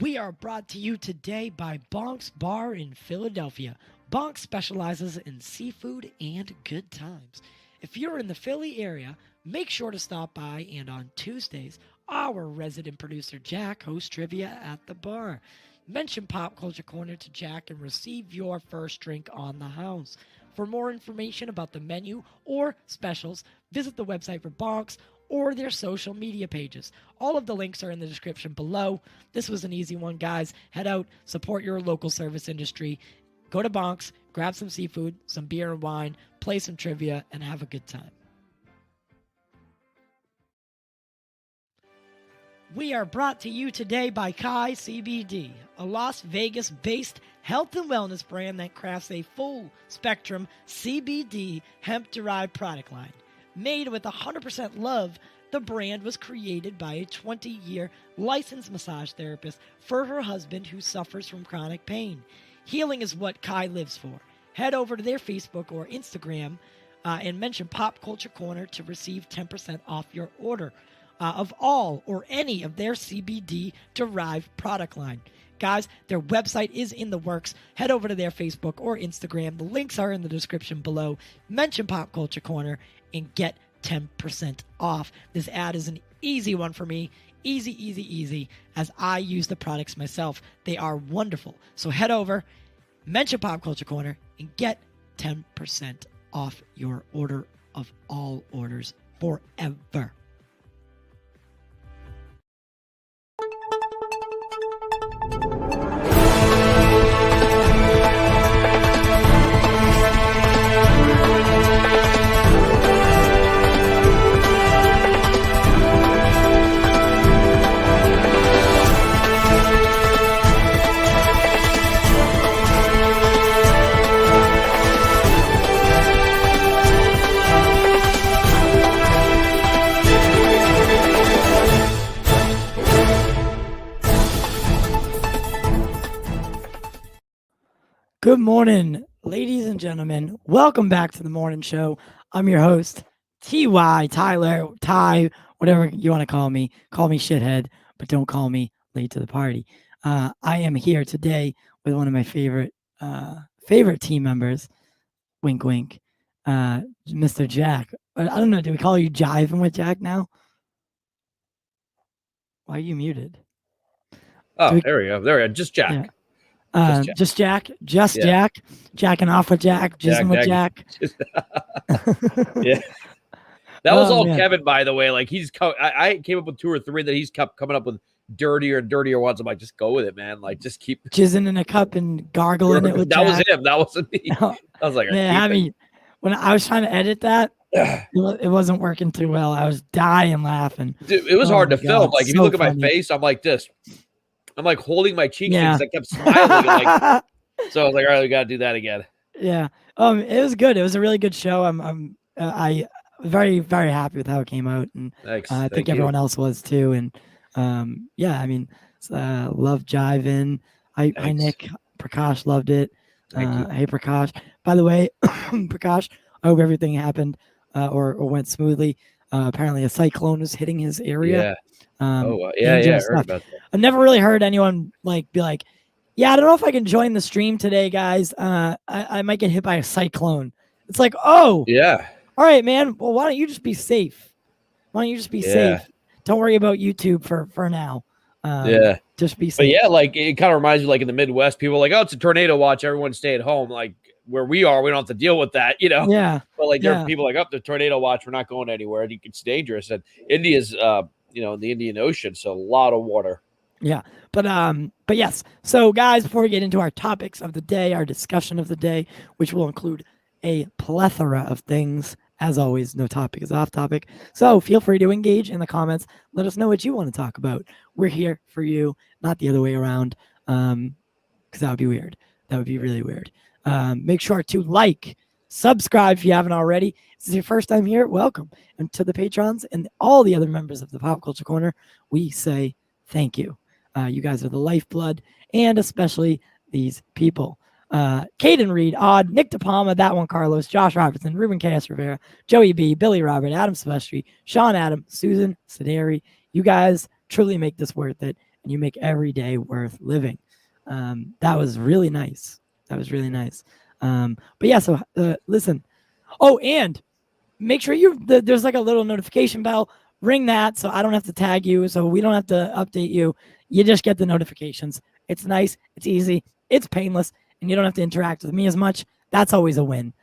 We are brought to you today by Bonk's Bar in Philadelphia. Bonk specializes in seafood and good times. If you're in the Philly area, make sure to stop by, and on Tuesdays, our resident producer Jack hosts trivia at the bar. Mention Pop Culture Corner to Jack and receive your first drink on the house. For more information about the menu or specials, visit the website for Bonks or their social media pages. All of the links are in the description below. This was an easy one, guys. Head out, support your local service industry. Go to Bonks, grab some seafood, some beer and wine, play some trivia, and have a good time. We are brought to you today by Kai CBD, a Las Vegas-based health and wellness brand that crafts a full-spectrum CBD hemp-derived product line. Made with 100% love, the brand was created by a 20-year licensed massage therapist for her husband who suffers from chronic pain. Healing is what Kai lives for. Head over to their Facebook or Instagram and mention Pop Culture Corner to receive 10% off your order of all or any of their CBD-derived product line. Guys, their website is in the works. Head over to their Facebook or Instagram. The links are in the description below. Mention Pop Culture Corner and get 10% off. This ad is an easy one for me. Easy, as I use the products myself. They are wonderful. So head over, mention Pop Culture Corner, and get 10% off your order of all orders forever. Good morning, ladies and gentlemen. Welcome back to the morning show. I'm your host, T.Y. Tyler, Ty, whatever you want to call me. Call me shithead, but don't call me late to the party. I am here today with one of my favorite team members, wink, wink, Mr. Jack. I don't know, do we call you Jiving with Jack now? Why are you muted? Oh, there we go. Just Jack. Yeah. Just Jack, Jack, jacking off with Jack, jizzing with Jack. Yeah, that was all man. Kevin, by the way. Like I came up with 2 or 3 that he's kept coming up with dirtier and dirtier ones. I'm like, just go with it, man. Like, just keep jizzing in a cup and gargling it with that Jack. Was him. That wasn't me. No. I was like, man, when I was trying to edit that, it wasn't working too well. I was dying laughing. Dude, it was hard to film. Like, if you look at my face, I'm like this. I'm like holding my cheeks because I kept smiling. Like, so I was like, all right, we got to do that again. Yeah. It was good. It was a really good show. I'm very, very happy with how it came out. And I think everyone else was too. And yeah, I mean, love Jivin. Hi, Nick. Prakash loved it. Hey, Prakash. By the way, Prakash, I hope everything happened or went smoothly. Apparently a cyclone was hitting his area. Yeah. I heard about that. I've never really heard anyone be like, yeah, I don't know if I can join the stream today, guys. I might get hit by a cyclone. It's like, oh, yeah. All right, man. Well, why don't you just be safe? Safe? Don't worry about YouTube for now. Just be safe. But yeah, like it kind of reminds me, like in the Midwest, people are like, oh, it's a tornado watch. Everyone stay at home. Like where we are, we don't have to deal with that, you know? Yeah. But like there are people like, oh, the tornado watch, we're not going anywhere. It's dangerous. And India's, in the Indian Ocean, so a lot of water. Yeah, but yes. So guys, before we get into our topics of the day, our discussion of the day, which will include a plethora of things, as always, no topic is off topic. So feel free to engage in the comments. Let us know what you want to talk about. We're here for you, not the other way around, because that would be weird. That would be really weird. Make sure to subscribe if you haven't already. If this is your first time here, welcome. And to the patrons and all the other members of the Pop Culture Corner, we say thank you. You guys are the lifeblood, and especially these people. Caden Reed, Odd, Nick DePalma, That One Carlos, Josh Robertson, Ruben K.S. Rivera, Joey B., Billy Robert, Adam Silvestri, Sean Adam, Susan, Sideri. You guys truly make this worth it. and you make every day worth living. That was really nice. That was really nice. But yeah, so listen. Oh, and make sure there's like a little notification bell. Ring that so I don't have to tag you, so we don't have to update you. You just get the notifications. It's nice. It's easy. It's painless, and you don't have to interact with me as much. That's always a win.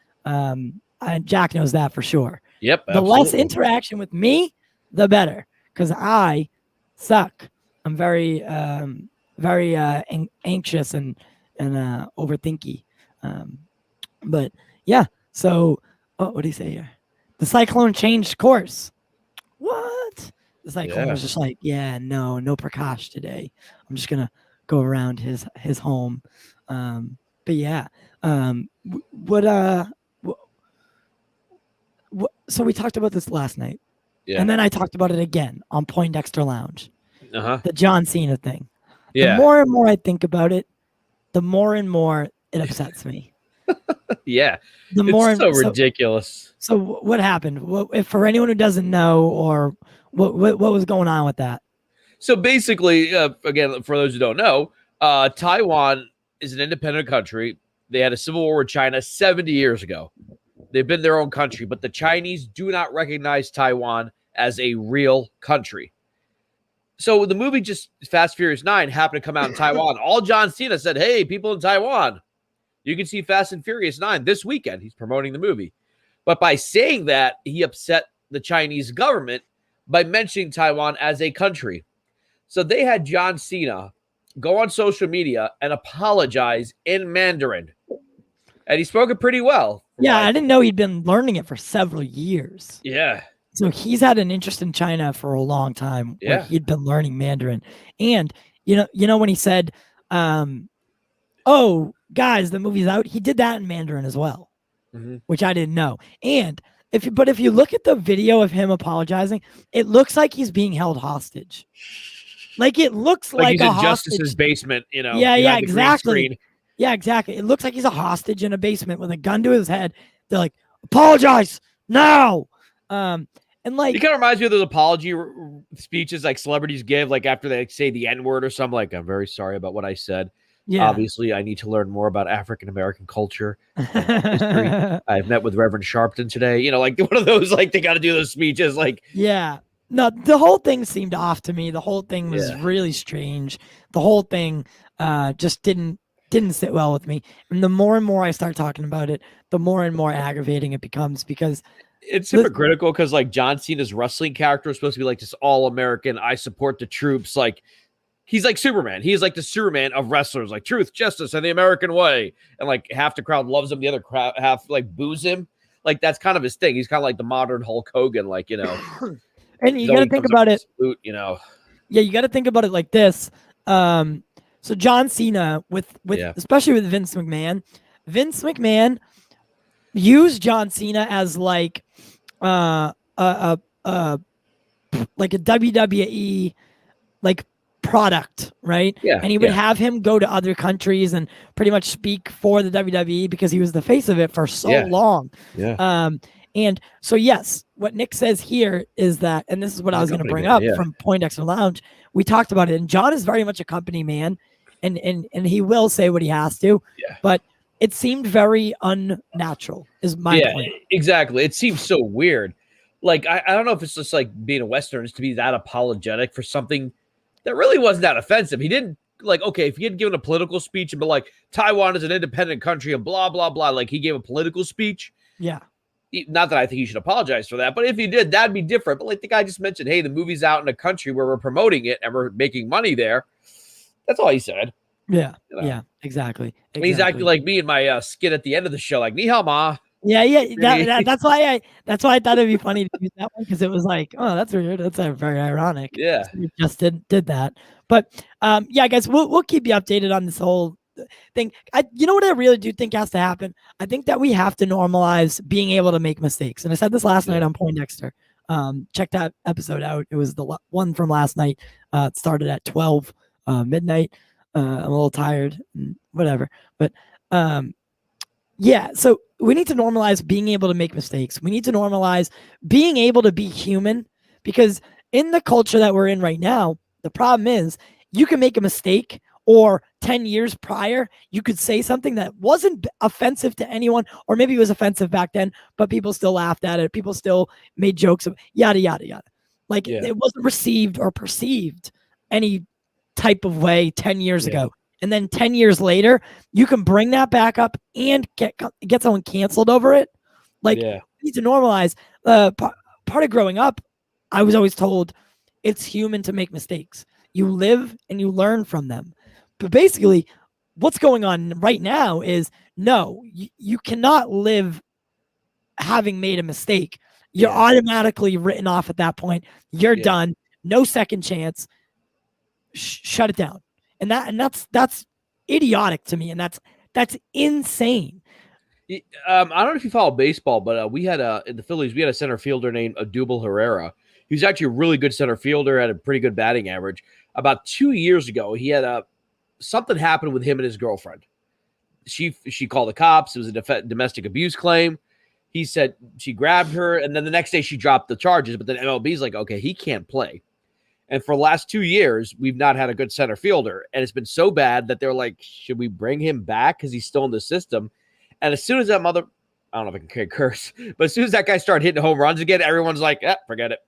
Jack knows that for sure. Yep. The less interaction with me, the better, because I suck. I'm very anxious and overthinky. But yeah. So what do you say here? The cyclone changed course. What? The cyclone was just like, no Prakash today. I'm just gonna go around his home. But yeah. So we talked about this last night. Yeah. And then I talked about it again on Poindexter Lounge. The John Cena thing. Yeah. The more and more I think about it, the more and more it upsets me. Yeah. It's so ridiculous. So what happened? If for anyone who doesn't know, or what was going on with that? So basically, again, for those who don't know, Taiwan is an independent country. They had a civil war with China 70 years ago. They've been their own country, but the Chinese do not recognize Taiwan as a real country. So the movie just Fast Furious 9 happened to come out in Taiwan. All John Cena said, hey, people in Taiwan, you can see Fast and Furious 9 this weekend. He's promoting the movie. But by saying that, he upset the Chinese government by mentioning Taiwan as a country. So they had John Cena go on social media and apologize in Mandarin. And he spoke it pretty well. Yeah, I didn't know he'd been learning it for several years. Yeah. So he's had an interest in China for a long time. Yeah. Where he'd been learning Mandarin. And, you know when he said, oh, guys, the movie's out, he did that in Mandarin as well, which I didn't know. And if you look at the video of him apologizing, it looks like he's being held hostage. Like it looks like he's a in hostage. Justice's basement, you know. Yeah, exactly. Yeah, exactly. It looks like he's a hostage in a basement with a gun to his head. They're like, apologize now. And like, it kind of reminds me of those apology speeches like celebrities give, like after they say the N-word or something. Like, I'm very sorry about what I said. Yeah. Obviously, I need to learn more about African American culture and history. I've met with Reverend Sharpton today. You know, like one of those, like they got to do those speeches. Like, yeah. No, the whole thing seemed off to me. The whole thing was really strange. The whole thing just didn't sit well with me. And the more and more I start talking about it, the more and more aggravating it becomes, because it's hypocritical. Because like John Cena's wrestling character is supposed to be like this all-American, I support the troops. Like he's like Superman. He is like the Superman of wrestlers, like truth, justice, and the American way. And like half the crowd loves him, the other crowd half like boos him. Like that's kind of his thing. He's kind of like the modern Hulk Hogan, like, you know. And you got to think about it. Salute, you know. Yeah, you got to think about it like this. So John Cena with especially with Vince McMahon used John Cena as like a WWE like product, right? Yeah. And he would have him go to other countries and pretty much speak for the WWE because he was the face of it for so long. Yeah. And so yes, what Nick says here is that, and this is what I was going to bring up from Poindexter Lounge. We talked about it, and John is very much a company man. And he will say what he has to, but it seemed very unnatural is my point. Exactly. It seems so weird. Like, I don't know if it's just like being a Westerners to be that apologetic for something that really wasn't that offensive. He didn't like, okay, if he had given a political speech and be like, Taiwan is an independent country and blah, blah, blah. Like he gave a political speech. Yeah. Not that I think he should apologize for that, but if he did, that'd be different. But like the guy just mentioned, hey, the movie's out in a country where we're promoting it and we're making money there. That's all he said. Yeah, you know? Yeah, exactly. He's acting like me in my skit at the end of the show, like "Ni hao ma." Yeah. That's why I thought it'd be funny to use that one, because it was like, oh, that's weird. That's very ironic. Yeah, so we just did that. But yeah, guys, we'll keep you updated on this whole thing. You know what I really do think has to happen? I think that we have to normalize being able to make mistakes. And I said this last night on Poindexter. Check that episode out. It was the one from last night. It started at 12 midnight. I'm a little tired, whatever. But yeah, so we need to normalize being able to make mistakes. We need to normalize being able to be human, because in the culture that we're in right now, the problem is you can make a mistake, or 10 years prior, you could say something that wasn't offensive to anyone, or maybe it was offensive back then, but people still laughed at it. People still made jokes of yada, yada, yada. Like it wasn't received or perceived any type of way 10 years ago. And then 10 years later, you can bring that back up and get someone canceled over it. Like, you need to normalize. Part of growing up, I was always told it's human to make mistakes. You live and you learn from them. But basically, what's going on right now is, no, you cannot live having made a mistake. You're automatically written off at that point. You're done. No second chance. Shut it down. And that's idiotic to me. And that's insane. I don't know if you follow baseball, but we had in the Phillies, we had a center fielder named DoubleHerrera. He was actually a really good center fielder, had a pretty good batting average. About 2 years ago, he had something happened with him and his girlfriend. She called the cops. It was a domestic abuse claim. He said she grabbed her, and then the next day she dropped the charges. But then MLB's like, okay, he can't play. And for the last 2 years, we've not had a good center fielder. And it's been so bad that they're like, should we bring him back because he's still in the system? And as soon as that mother, I don't know if I can curse, but as soon as that guy started hitting home runs again, everyone's like, forget it.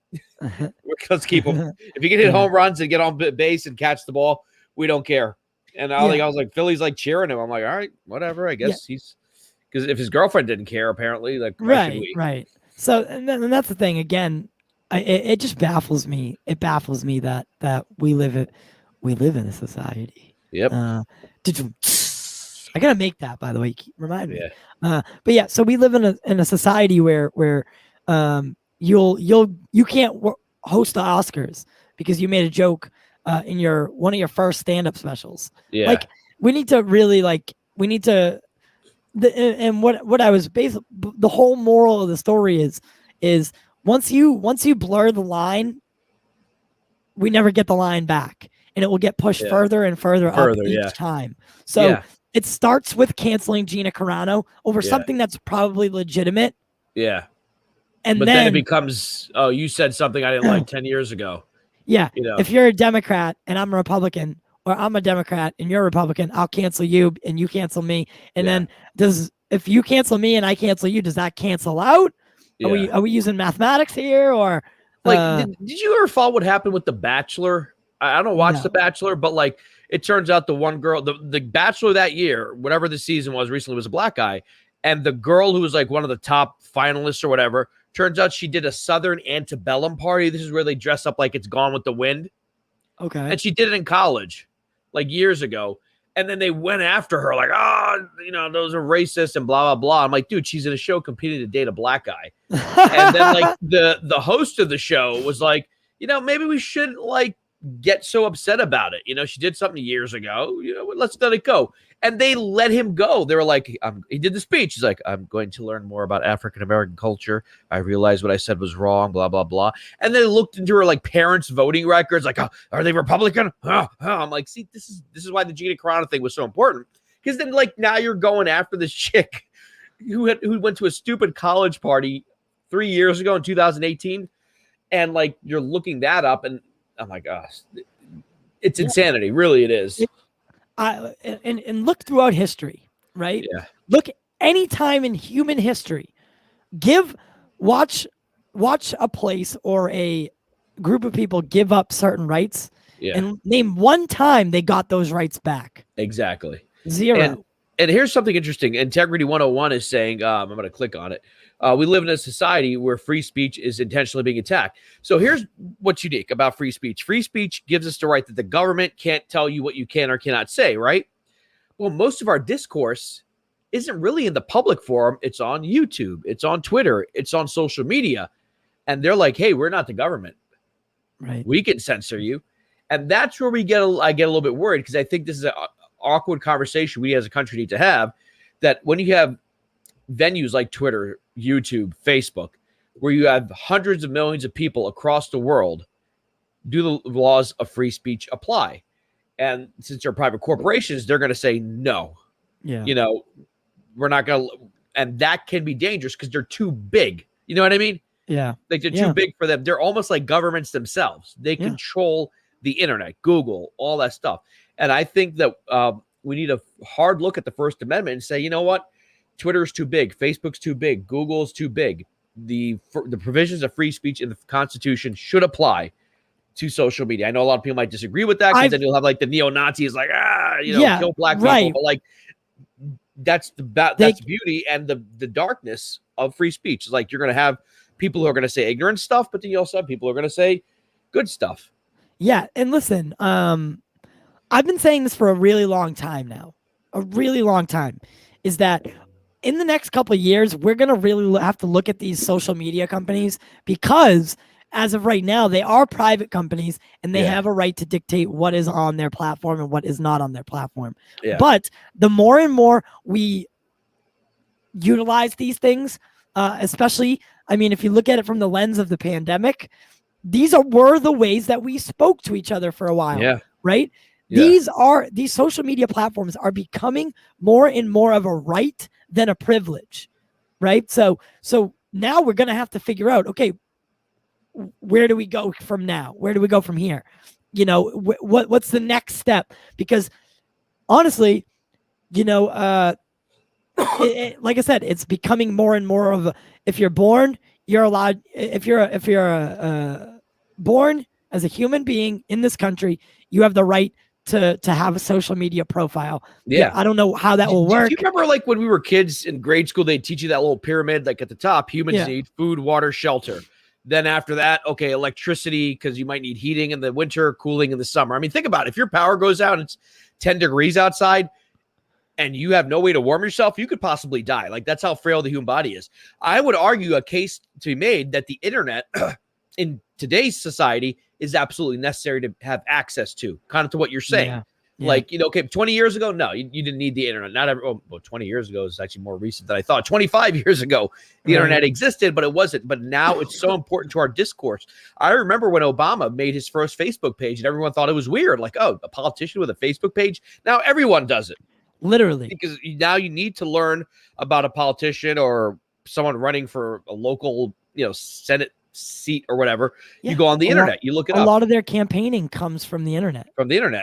Let's keep him. If he can hit home runs and get on base and catch the ball, we don't care. And I was like, Philly's like cheering him. I'm like, all right, whatever. I guess he's, because if his girlfriend didn't care, apparently, like, right. So, and that's the thing. Again, it just baffles me. It baffles me that we live in a society. Yep. I gotta make that, by the way. Remind me. But yeah, so we live in a society where you can't host the Oscars because you made a joke in one of your first stand-up specials. Yeah. Like, we need to really and what I was the whole moral of the story is once you blur the line, we never get the line back, and it will get pushed further and further up each time. So it starts with canceling Gina Carano over something that's probably legitimate. Yeah. But then it becomes, oh, you said something I didn't like 10 years ago. Yeah. If you're a Democrat and I'm a Republican, or I'm a Democrat and you're a Republican, I'll cancel you and you cancel me. And then if you cancel me and I cancel you, does that cancel out? Yeah. Are we using mathematics here, or like did you ever follow what happened with The Bachelor? I don't watch The Bachelor, but like it turns out the one girl, the Bachelor that year, whatever the season was recently, was a black guy, and the girl who was like one of the top finalists or whatever, turns out she did a Southern antebellum party. This is where they dress up like it's Gone with the Wind. Okay. And she did it in college, like years ago. And then they went after her, like, oh, those are racist and blah, blah, blah. I'm like, dude, she's in a show competing to date a black guy. And then like the host of the show was like, maybe we shouldn't like get so upset about it. She did something years ago, let's let it go. And they let him go. They were like, he did the speech. He's like, I'm going to learn more about African-American culture. I realized what I said was wrong, blah, blah, blah. And then they looked into her like parents' voting records, like, oh, are they Republican? I'm like, see, this is why the Gina Carano thing was so important. Because then like now you're going after this chick who went to a stupid college party 3 years ago in 2018. And like you're looking that up, and I'm like, oh, it's insanity. Really, it is. And look throughout history, right? Yeah. Look any time in human history. Watch a place or a group of people give up certain rights, and name one time they got those rights back. Exactly. Zero. And here's something interesting. Integrity 101 is saying, I'm going to click on it. We live in a society where free speech is intentionally being attacked. So here's what's unique about free speech. Free speech gives us the right that the government can't tell you what you can or cannot say, right? Well, most of our discourse isn't really in the public forum. It's on YouTube. It's on Twitter. It's on social media. And they're like, hey, we're not the government. Right. We can censor you. And that's where I get a little bit worried, because I think this is an awkward conversation we as a country need to have, that when you have venues like Twitter, YouTube, Facebook, where you have hundreds of millions of people across the world, do the laws of free speech apply? And since they're private corporations, they're going to say no. Yeah. We're not going to, and that can be dangerous because they're too big. You know what I mean? Yeah. Like they're too big for them. They're almost like governments themselves. They control the internet, Google, all that stuff. And I think that we need a hard look at the First Amendment and say, you know what? Twitter's too big. Facebook's too big. Google's too big. The provisions of free speech in the Constitution should apply to social media. I know a lot of people might disagree with that because then you'll have like the neo-Nazis like, kill black people. But like, that's the beauty and the darkness of free speech. It's like you're going to have people who are going to say ignorant stuff, but then you also have people who are going to say good stuff. Yeah. And listen, I've been saying this for a really long time now, is that in the next couple of years, we're going to really have to look at these social media companies because as of right now, they are private companies and they have a right to dictate what is on their platform and what is not on their platform. Yeah. But the more and more we utilize these things, especially, I mean, if you look at it from the lens of the pandemic, were the ways that we spoke to each other for a while, right? Yeah. These social media platforms are becoming more and more of a right than a privilege, right? So now we're going to have to figure out, okay, where do we go from now? Where do we go from here? You know, what's the next step? Because honestly, you know, like I said, it's becoming more and more of a, if you're born, you're allowed, if you're born as a human being in this country, you have the right to have a social media profile. Yeah. I don't know how that will work. Do you remember like when we were kids in grade school, they'd teach you that little pyramid, like at the top, humans need food, water, shelter. Then after that, okay, electricity, because you might need heating in the winter, cooling in the summer. I mean, think about it. If your power goes out and it's 10 degrees outside and you have no way to warm yourself, you could possibly die. Like, that's how frail the human body is. I would argue a case to be made that the internet in today's society is absolutely necessary to have access to, kind of to what you're saying. Yeah. Yeah. Like, you know, okay, 20 years ago, no, you didn't need the internet. Not every, 20 years ago is actually more recent than I thought. 25 years ago, the internet existed, but it wasn't. But now it's so important to our discourse. I remember when Obama made his first Facebook page and everyone thought it was weird. Like, oh, a politician with a Facebook page? Now everyone does it. Literally. Because now you need to learn about a politician or someone running for a local, you know, Senate seat or whatever. You go on the internet, you look it up. A lot of their campaigning comes from the internet.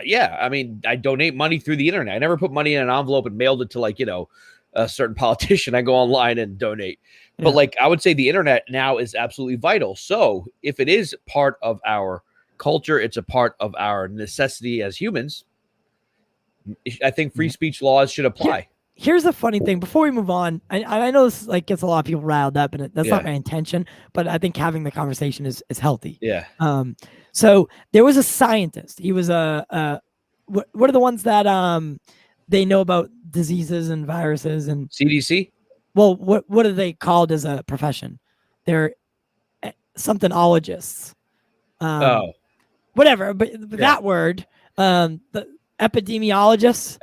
Yeah. I mean, I donate money through the internet. I never put money in an envelope and mailed it to, like, you know, a certain politician. I go online and donate. But like, I would say the internet now is absolutely vital. So if it is part of our culture, it's a part of our necessity as humans, I think free speech laws should apply. Here's the funny thing. Before we move on, I know this like gets a lot of people riled up, and that's not my intention. But I think having the conversation is healthy. Yeah. So there was a scientist. He was what are the ones that they know about diseases and viruses and CDC? Well, what are they called as a profession? They're something ologists. Whatever. But that word, the epidemiologists.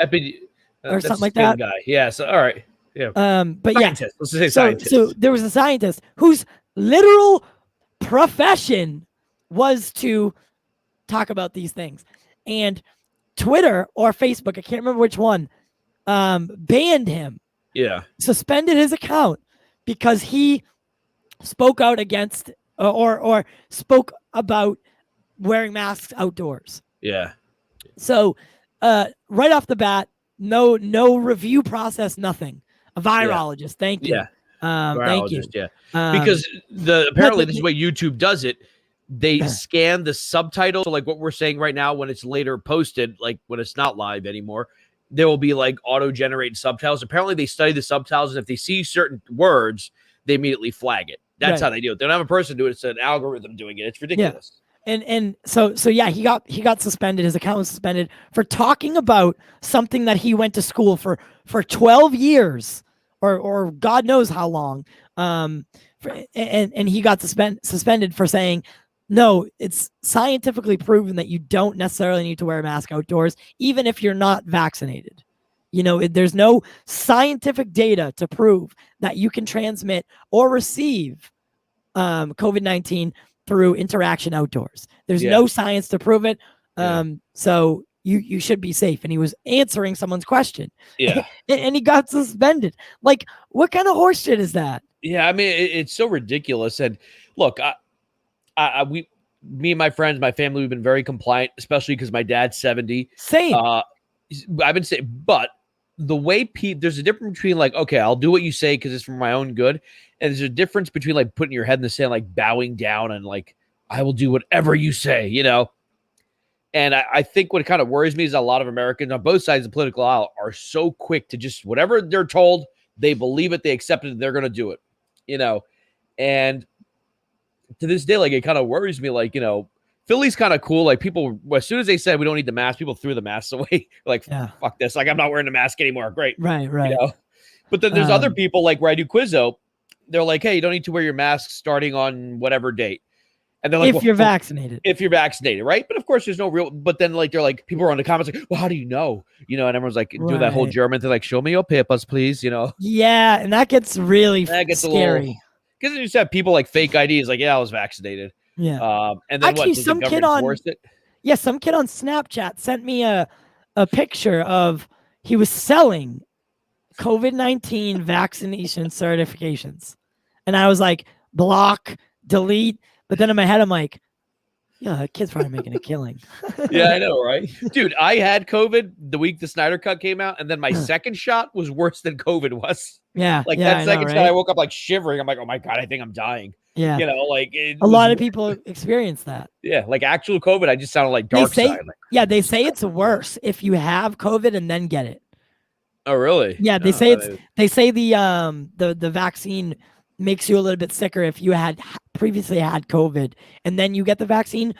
Or something like that. Guy. Yeah. So, all right. Yeah. But scientist. Let's say scientist. So there was a scientist whose literal profession was to talk about these things, and Twitter or Facebook, I can't remember which one, banned him. Yeah. Suspended his account because he spoke out against or spoke about wearing masks outdoors. Yeah. So right off the bat, no review process, nothing. A virologist, thank you. Yeah. Thank you. Yeah. Because apparently this is what YouTube does it. They scan the subtitles. So like what we're saying right now, when it's later posted, like when it's not live anymore, there will be like auto-generated subtitles. Apparently they study the subtitles, and if they see certain words, they immediately flag it. That's how they do it. They don't have a person do it. It's an algorithm doing it. It's ridiculous. Yeah. And so yeah, he got suspended. His account was suspended for talking about something that he went to school for 12 years or God knows how long. And he got suspended for saying, no, it's scientifically proven that you don't necessarily need to wear a mask outdoors, even if you're not vaccinated. You know, there's no scientific data to prove that you can transmit or receive COVID-19 through interaction outdoors. There's no science to prove it. So you should be safe. And he was answering someone's question. Yeah. And he got suspended. Like, what kind of horseshit is that? Yeah, I mean, it's so ridiculous. And look, me and my friends, my family, we've been very compliant, especially because my dad's 70. Same. I've been saying, but the way there's a difference between like, okay, I'll do what you say because it's for my own good. And there's a difference between like putting your head in the sand, like bowing down and like, I will do whatever you say, you know? And I think what kind of worries me is a lot of Americans on both sides of the political aisle are so quick to just whatever they're told, they believe it, they accept it, they're going to do it, you know? And to this day, like, it kind of worries me, like, you know, Philly's kind of cool. Like, people, as soon as they said we don't need the mask, people threw the masks away. Like, fuck this. Like, I'm not wearing the mask anymore. Great. Right. You know? But then there's other people, like, where I do Quizzo, they're like, hey, you don't need to wear your mask starting on whatever date. And they're like, if you're vaccinated. If you're vaccinated, right? But of course, there's no real, but then, like, they're like, people are on the comments like, well, how do you know? You know, and everyone's like, do that whole German thing, like, show me your papers, please, you know? Yeah, and that gets really scary. Because you just have people like fake IDs, like, yeah, I was vaccinated. Yeah. And then actually, what? Some kid on Snapchat sent me a picture of he was selling COVID-19 vaccination certifications, and I was like, block, delete. But then in my head, I'm like, yeah, that kid's probably making a killing. Yeah, I know, right? Dude, I had COVID the week the Snyder Cut came out, and then my second shot was worse than COVID was. Yeah. Like, that second shot, I woke up like shivering. I'm like, oh my God, I think I'm dying. Yeah. You know, like, a lot of people experience that. Yeah, like actual COVID, I just sounded like dark side. Yeah, they say it's worse if you have COVID and then get it. Oh, really? Yeah, they say the vaccine makes you a little bit sicker if you had previously had COVID and then you get the vaccine,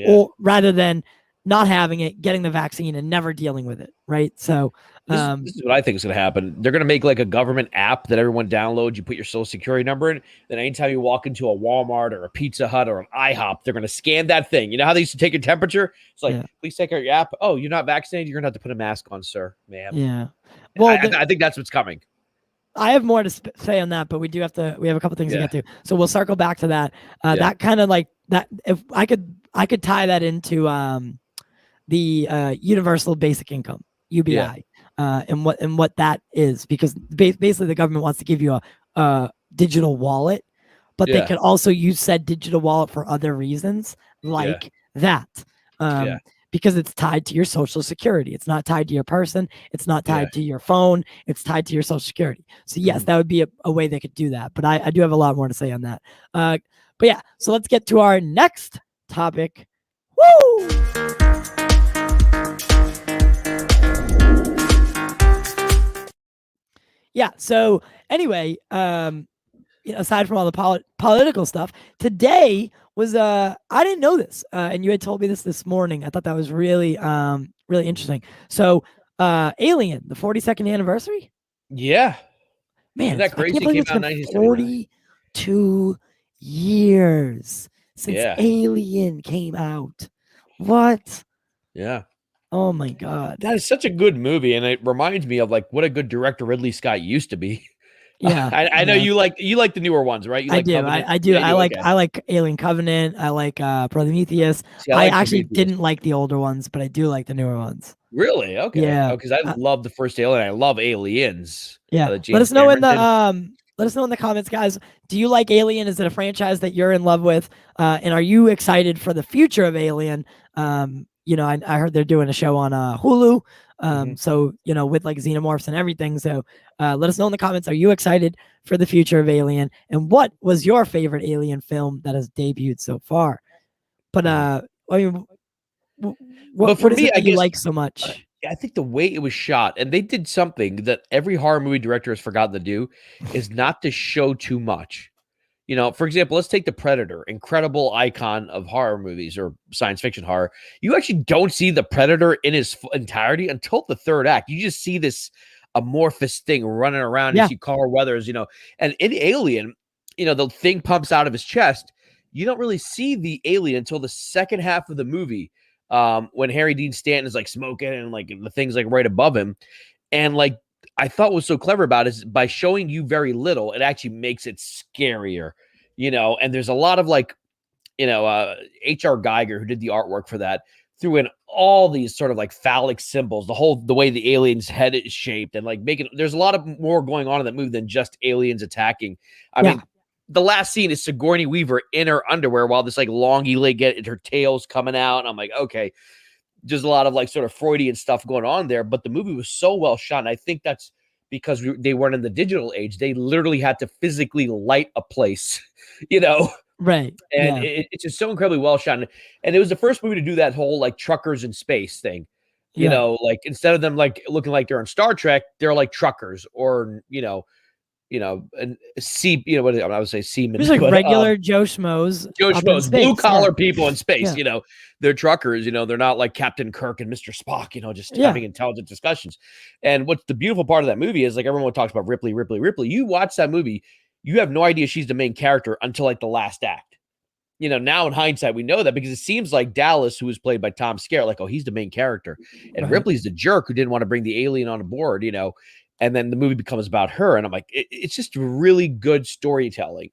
or rather than not having it, getting the vaccine and never dealing with it, right? So this is what I think is going to happen. They're going to make like a government app that everyone downloads. You put your social security number in. Then anytime you walk into a Walmart or a Pizza Hut or an IHOP, they're going to scan that thing. You know how they used to take your temperature? It's like, please take out your app. Oh, you're not vaccinated? You're going to have to put a mask on, sir, ma'am. Yeah. Well, I think that's what's coming. I have more to say on that, but we have a couple things to get to. So we'll circle back to that. That kind of like that. If I could tie that into the universal basic income, UBI. And what that is, because basically the government wants to give you a digital wallet, but they could also use said digital wallet for other reasons like that. Because it's tied to your social security. It's not tied to your person. It's not tied to your phone. It's tied to your social security. So yes, that would be a way they could do that. But I do have a lot more to say on that. But yeah, so let's get to our next topic. Woo! Yeah. So anyway, aside from all the political stuff, today was I didn't know this, and you had told me this morning. I thought that was really really interesting. So Alien, the 42nd anniversary. Yeah, man, isn't that crazy? It came out in 42 years since Alien came out. What? Yeah. Oh my God, that is such a good movie, and it reminds me of like what a good director Ridley Scott used to be. Yeah, I know you like the newer ones, right? You like Covenant? I do. I like Alien Covenant. I like Prometheus. See, I actually didn't like the older ones, but I do like the newer ones. Really? Okay. Yeah. Because I love the first Alien. I love Aliens. Yeah. Let us know in the comments, guys. Do you like Alien? Is it a franchise that you're in love with? And are you excited for the future of Alien? You know, I heard they're doing a show on Hulu. So, you know, with like xenomorphs and everything. So let us know in the comments. Are you excited for the future of Alien? And what was your favorite Alien film that has debuted so far? But I mean, what is it that you like so much? I think the way it was shot, and they did something that every horror movie director has forgotten to do, is not to show too much. You know, for example, let's take The Predator, incredible icon of horror movies or science fiction horror. You actually don't see the Predator in his entirety until the third act. You just see this amorphous thing running around. You see Carl Weathers, you know, and in Alien, you know, the thing pumps out of his chest. You don't really see the alien until the second half of the movie, when Harry Dean Stanton is like smoking and like the thing's like right above him. And like, I thought was so clever about it is by showing you very little, it actually makes it scarier, you know. And there's a lot of like, you know, H.R. Geiger, who did the artwork for that, threw in all these sort of like phallic symbols, the way the alien's head is shaped, and like there's a lot of more going on in that movie than just aliens attacking. I mean, the last scene is Sigourney Weaver in her underwear while this like longy leg her tail's coming out. And I'm like, okay, just a lot of like sort of Freudian stuff going on there. But the movie was so well shot. And I think that's because they weren't in the digital age. They literally had to physically light a place, you know? Right. And it's just so incredibly well shot. And it was the first movie to do that whole like truckers in space thing. You know, like instead of them like looking like they're in Star Trek, they're like truckers or, and what I would say seamen. It's like regular Joe Schmoes. Blue collar people in space, they're truckers, they're not like Captain Kirk and Mr. Spock, just having intelligent discussions. And what's the beautiful part of that movie is like everyone talks about Ripley. You watch that movie, you have no idea she's the main character until like the last act. Now in hindsight, we know that because it seems like Dallas, who was played by Tom Skerritt, like, oh, he's the main character. And Ripley's the jerk who didn't want to bring the alien on board, and then the movie becomes about her. And I'm like, it's just really good storytelling.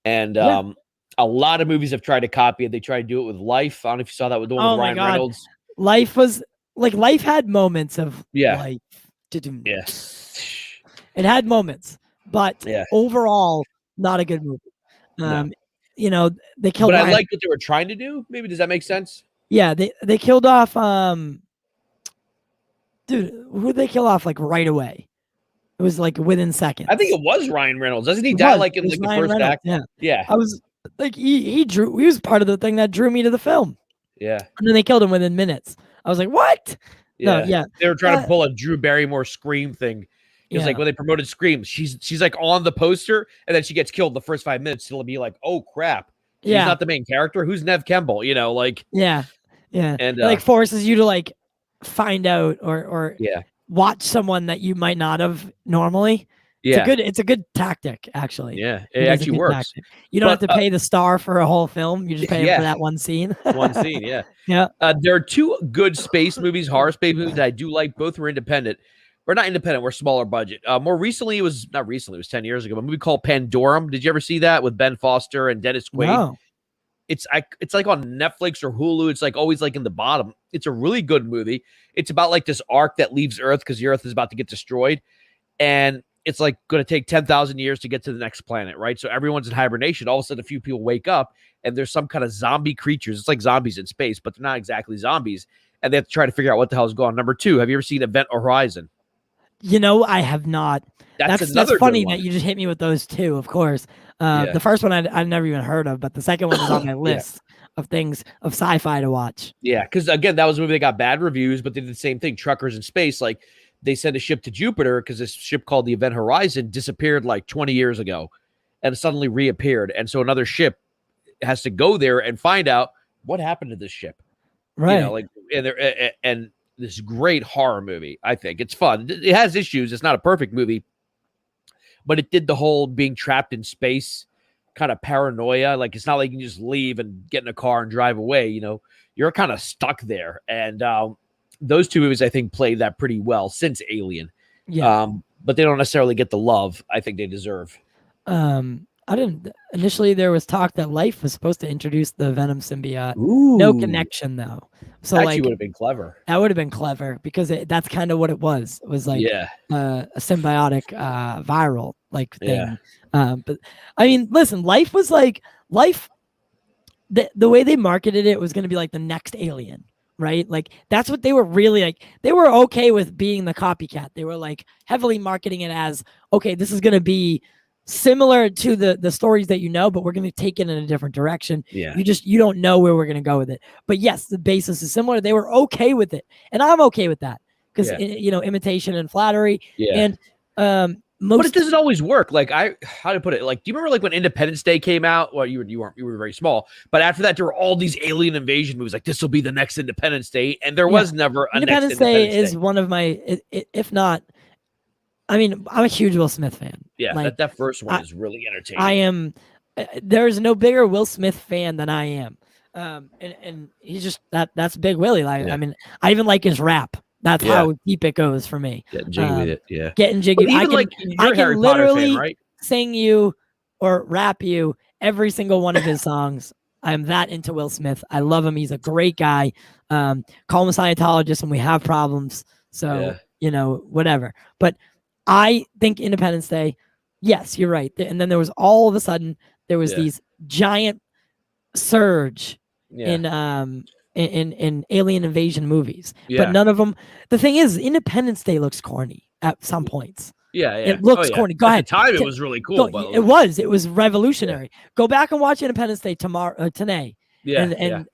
And a lot of movies have tried to copy it. They tried to do it with Life. I don't know if you saw that with the one with Ryan Reynolds. Life was like, Life had moments of life. Yeah. It had moments, but overall, not a good movie. They killed. But I like what they were trying to do. Maybe does that make sense? Yeah, they killed off. Dude, who did they kill off like right away? It was like within seconds. I think it was Ryan Reynolds. Doesn't he die like in like the first act? Yeah. I was like, he was part of the thing that drew me to the film. Yeah. And then they killed him within minutes. I was like, what? Yeah. No, They were trying to pull a Drew Barrymore Scream thing. It was like when they promoted Scream, she's like on the poster and then she gets killed the first 5 minutes. It'll be like, oh crap. She's not the main character. Who's Nev Campbell? Like Yeah. And it like forces you to like find out or watch someone that you might not have normally. It's a good tactic, actually. Yeah, it actually works. Tactic. You don't have to pay the star for a whole film. You just pay him for that one scene. One scene, yeah. There are two good space movies, horror space movies that I do like. Both were independent. Or not independent, we're smaller budget. More recently, it was 10 years ago, a movie called Pandorum. Did you ever see that with Ben Foster and Dennis Quaid? No. It's like on Netflix or Hulu. It's like always like in the bottom. It's a really good movie. It's about like this ark that leaves Earth because the Earth is about to get destroyed. And it's like going to take 10,000 years to get to the next planet, right? So everyone's in hibernation. All of a sudden, a few people wake up and there's some kind of zombie creatures. It's like zombies in space, but they're not exactly zombies. And they have to try to figure out what the hell is going on. Number two, have you ever seen Event Horizon? I have not. That's funny that you just hit me with those two, of course. The first one I've never even heard of, but the second one is on my list of things of sci-fi to watch. Yeah, because again, that was a movie that got bad reviews, but they did the same thing. Truckers in space, like they sent a ship to Jupiter because this ship called the Event Horizon disappeared like 20 years ago and suddenly reappeared. And so another ship has to go there and find out what happened to this ship. Right. And this great horror movie. I think it's fun. It has issues. It's not a perfect movie, but it did the whole being trapped in space kind of paranoia. Like it's not like you can just leave and get in a car and drive away. You're kind of stuck there. And those two movies, I think, played that pretty well since Alien. Yeah. But they don't necessarily get the love I think they deserve. I didn't initially. There was talk that Life was supposed to introduce the Venom symbiote. Ooh. No connection though. So actually would have been clever. That would have been clever because that's kind of what it was. It was like a symbiotic viral like thing. But I mean, listen, Life was like the way they marketed it was going to be like the next Alien, right? Like that's what they were really like. They were okay with being the copycat. They were like heavily marketing it as, okay, this is going to be similar to the stories that but we're going to take it in a different direction. You don't know where we're going to go with it, but yes, the basis is similar. They were okay with it, and I'm okay with that because imitation and flattery. And but it doesn't always work. Like how to put it, like, do you remember like when Independence Day came out? Well, you were very small, but after that there were all these alien invasion movies like this will be the next Independence Day, and there was never a Independence Day is one of my if not, I mean, I'm a huge Will Smith fan. Yeah, like, that first one is really entertaining. I am. There's no bigger Will Smith fan than I am, and he's just that's Big Willie. Like, I mean, I even like his rap. That's how deep it goes for me. Getting jiggy with it, getting jiggy. I can literally fan, right? sing you or rap you every single one of his songs. I'm that into Will Smith. I love him. He's a great guy. Call him a Scientologist when we have problems. So whatever. But I think Independence Day Yes, you're right. And then there was all of a sudden there was these giant surge in alien invasion movies, but none of them. The thing is, Independence Day looks corny at some points. Yeah, it looks corny. Go ahead. At the time, it was really cool. It was revolutionary. Go back and watch Independence Day today.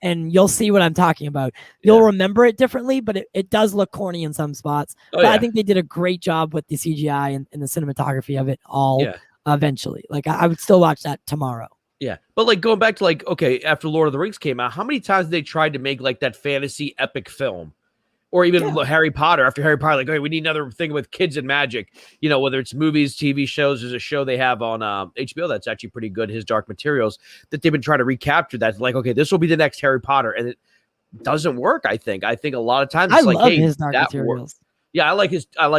And you'll see what I'm talking about. You'll remember it differently, but it does look corny in some spots. But I think they did a great job with the CGI and the cinematography of it all. Eventually, like I would still watch that tomorrow. Yeah, but like going back to like, okay, after Lord of the Rings came out, how many times they tried to make like that fantasy epic film? Or even Harry Potter, after Harry Potter, like, okay, we need another thing with kids and magic. You know, whether it's movies, TV shows, there's a show they have on HBO that's actually pretty good, His Dark Materials, that they've been trying to recapture that. Like, okay, this will be the next Harry Potter. And it doesn't work, I think. I think a lot of times it's like, hey, His Dark Materials. Works. Yeah, I like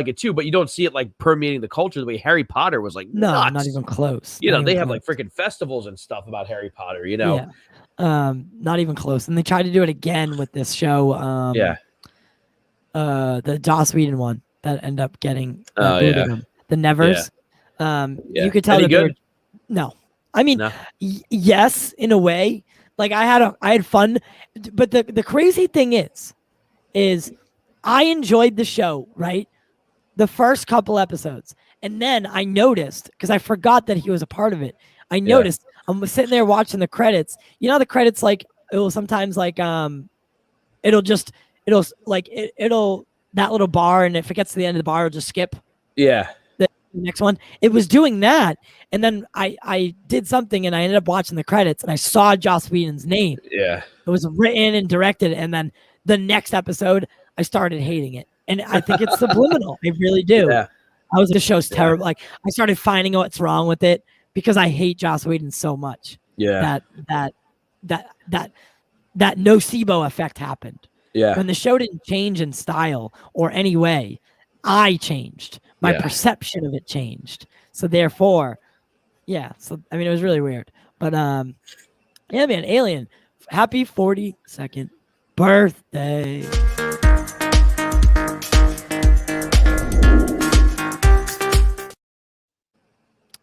it too, but you don't see it like permeating the culture the way Harry Potter was like nuts. Not even close. You know, they have like freaking festivals and stuff about Harry Potter, you know. Yeah. Not even close. And they tried to do it again with this show. The Joss Whedon one that ended up getting the Nevers. You could tell Any that good? No. I mean, yes, in a way. Like I had fun, but the crazy thing is I enjoyed the show, right? The first couple episodes. And then I noticed, because I forgot that he was a part of it. I noticed I'm sitting there watching the credits. You know, the credits, like, it will sometimes like it'll that little bar, and if it gets to the end of the bar, it'll just skip. Yeah. The next one. It was doing that. And then I did something and I ended up watching the credits and I saw Joss Whedon's name. Yeah. It was written and directed. And then the next episode, I started hating it. And I think it's subliminal. I really do. Yeah. The show's terrible. Like I started finding out what's wrong with it because I hate Joss Whedon so much. Yeah. That nocebo effect happened. Yeah. When the show didn't change in style or any way, I changed. My perception of it changed. So therefore, so I mean it was really weird. But man, Alien, happy 42nd birthday.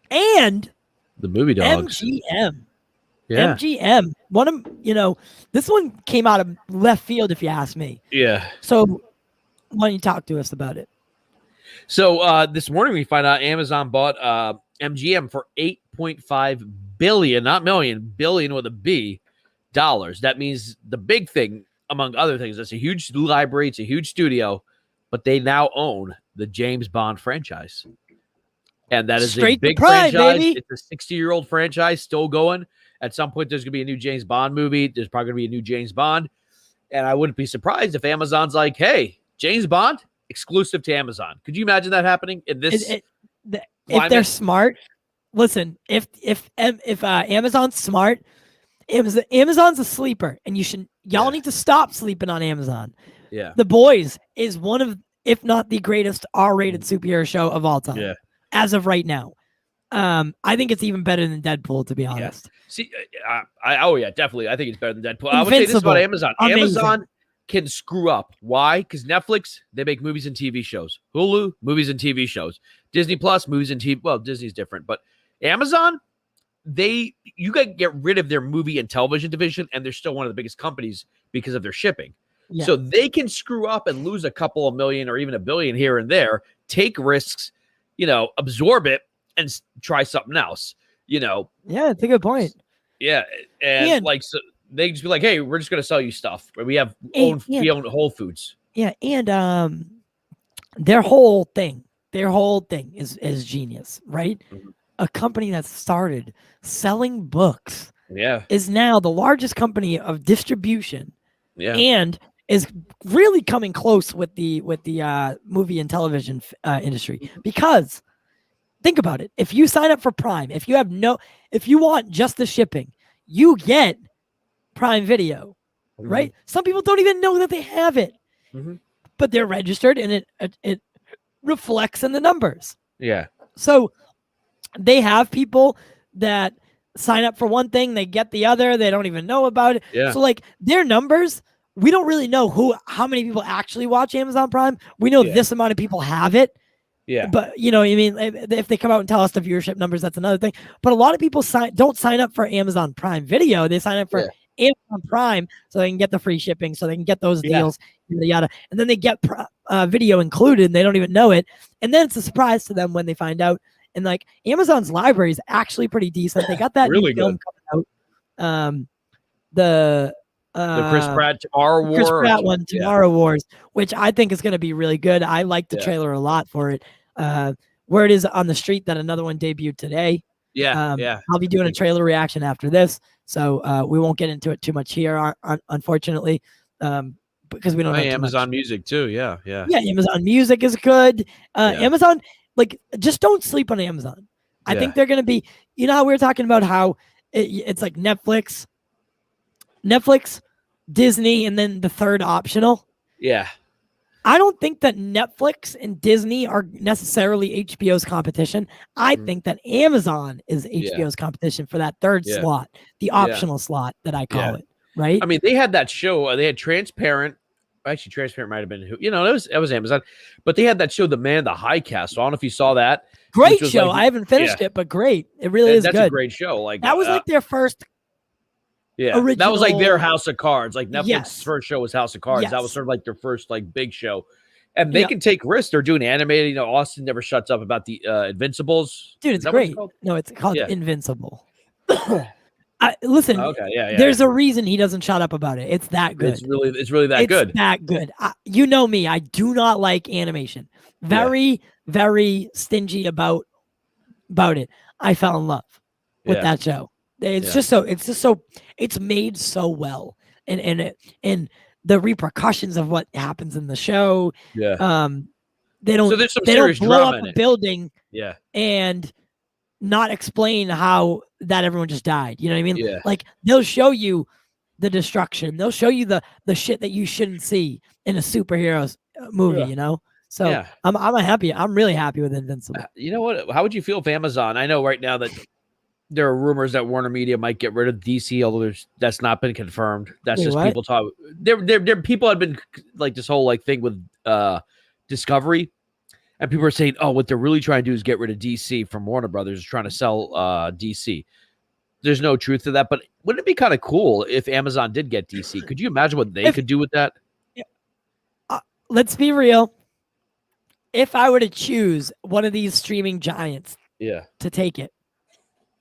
And the movie dogs. MGM. Yeah. MGM. This one came out of left field, if you ask me. Yeah. So why don't you talk to us about it? So this morning we find out Amazon bought MGM for $8.5 billion, not million, billion with a B, dollars. That means the big thing, among other things, it's a huge library, it's a huge studio, but they now own the James Bond franchise. And that is straight a big pride, franchise. baby. It's a 60-year-old franchise still going. At some point, there's going to be a new James Bond movie. There's probably going to be a new James Bond. And I wouldn't be surprised if Amazon's like, hey, James Bond, exclusive to Amazon. Could you imagine that happening in this if they're smart? Listen, if Amazon's smart, Amazon's a sleeper. And y'all need to stop sleeping on Amazon. Yeah. The Boys is one of, if not the greatest R-rated superhero show of all time. Yeah. As of right now. I think it's even better than Deadpool, to be honest. Yeah. See, definitely. I think it's better than Deadpool. I would say this about Amazon. Amazing. Amazon can screw up. Why? Because Netflix, they make movies and TV shows. Hulu, movies and TV shows. Disney Plus, movies and TV. Well, Disney's different, but Amazon, you got to get rid of their movie and television division, and they're still one of the biggest companies because of their shipping. Yeah. So they can screw up and lose a couple of million or even $1 billion here and there, take risks, absorb it, and try something else, Yeah, it's a good point. Yeah. And like, so they just be like, hey, we're just going to sell you stuff. We own Whole Foods. Yeah. And their whole thing is genius, right? Mm-hmm. A company that started selling books is now the largest company of distribution and is really coming close with the movie and television industry because think about it. If you sign up for Prime, if you want just the shipping, you get Prime Video, right? Some people don't even know that they have it, but they're registered and it reflects in the numbers. Yeah. So they have people that sign up for one thing, they get the other, they don't even know about it. Yeah. So like their numbers, we don't really know how many people actually watch Amazon Prime. We know this amount of people have it. Yeah. But you know what I mean? If they come out and tell us the viewership numbers, that's another thing. But a lot of people don't sign up for Amazon Prime Video. They sign up for Amazon Prime so they can get the free shipping, so they can get those deals, yada yada. And then they get video included, and they don't even know it. And then it's a surprise to them when they find out. And like Amazon's library is actually pretty decent. They got that really new film coming out. The Chris Pratt Tomorrow War. Chris Pratt one, Tomorrow Wars, which I think is going to be really good. I like the trailer a lot for it. Word is on the street that another one debuted today. I'll be doing a trailer reaction after this, so we won't get into it too much here, unfortunately, because we don't have Amazon Music too. Yeah, Amazon Music is good. Amazon, like, just don't sleep on Amazon. I think they're going to be, you know how we were talking about how it's like Netflix, Disney, and then the third optional. Yeah. I don't think that Netflix and Disney are necessarily HBO's competition. I think that Amazon is HBO's competition for that third slot, the optional slot that I call it, right? I mean, they had that show. They had Transparent. Actually, Transparent might have been it was Amazon, but they had that show, The Man in the High Castle. I don't know if you saw that. Great show. I haven't finished it, but great. It really is good. That's a great show. Like that was like their first. Original. That was like their House of Cards. Like Netflix's first show was House of Cards. That was sort of like their first like big show. And they can take risks. They're doing animated. You know, Austin never shuts up about the Invincibles. Dude, it's great. No, it's called Invincible. Listen, there's a reason he doesn't shut up about it. It's that good. It's really that good. It's that good. You know me. I do not like animation. Very, very stingy about it. I fell in love with that show. It's just so it's made so well, and the repercussions of what happens in the show. They don't blow up a building. And not explain how that everyone just died. You know what I mean? Like they'll show you the destruction. They'll show you the shit that you shouldn't see in a superheroes movie. You know. So I'm really happy with Invincible. You know what? How would you feel if Amazon? I know right now that there are rumors that Warner Media might get rid of DC, although that's not been confirmed. That's just people talk. There people have been like this whole like thing with Discovery, and people are saying, oh, what they're really trying to do is get rid of DC from Warner Brothers, trying to sell DC. There's no truth to that, but wouldn't it be kind of cool if Amazon did get DC? Could you imagine what they could do with that? Let's be real. If I were to choose one of these streaming giants to take it,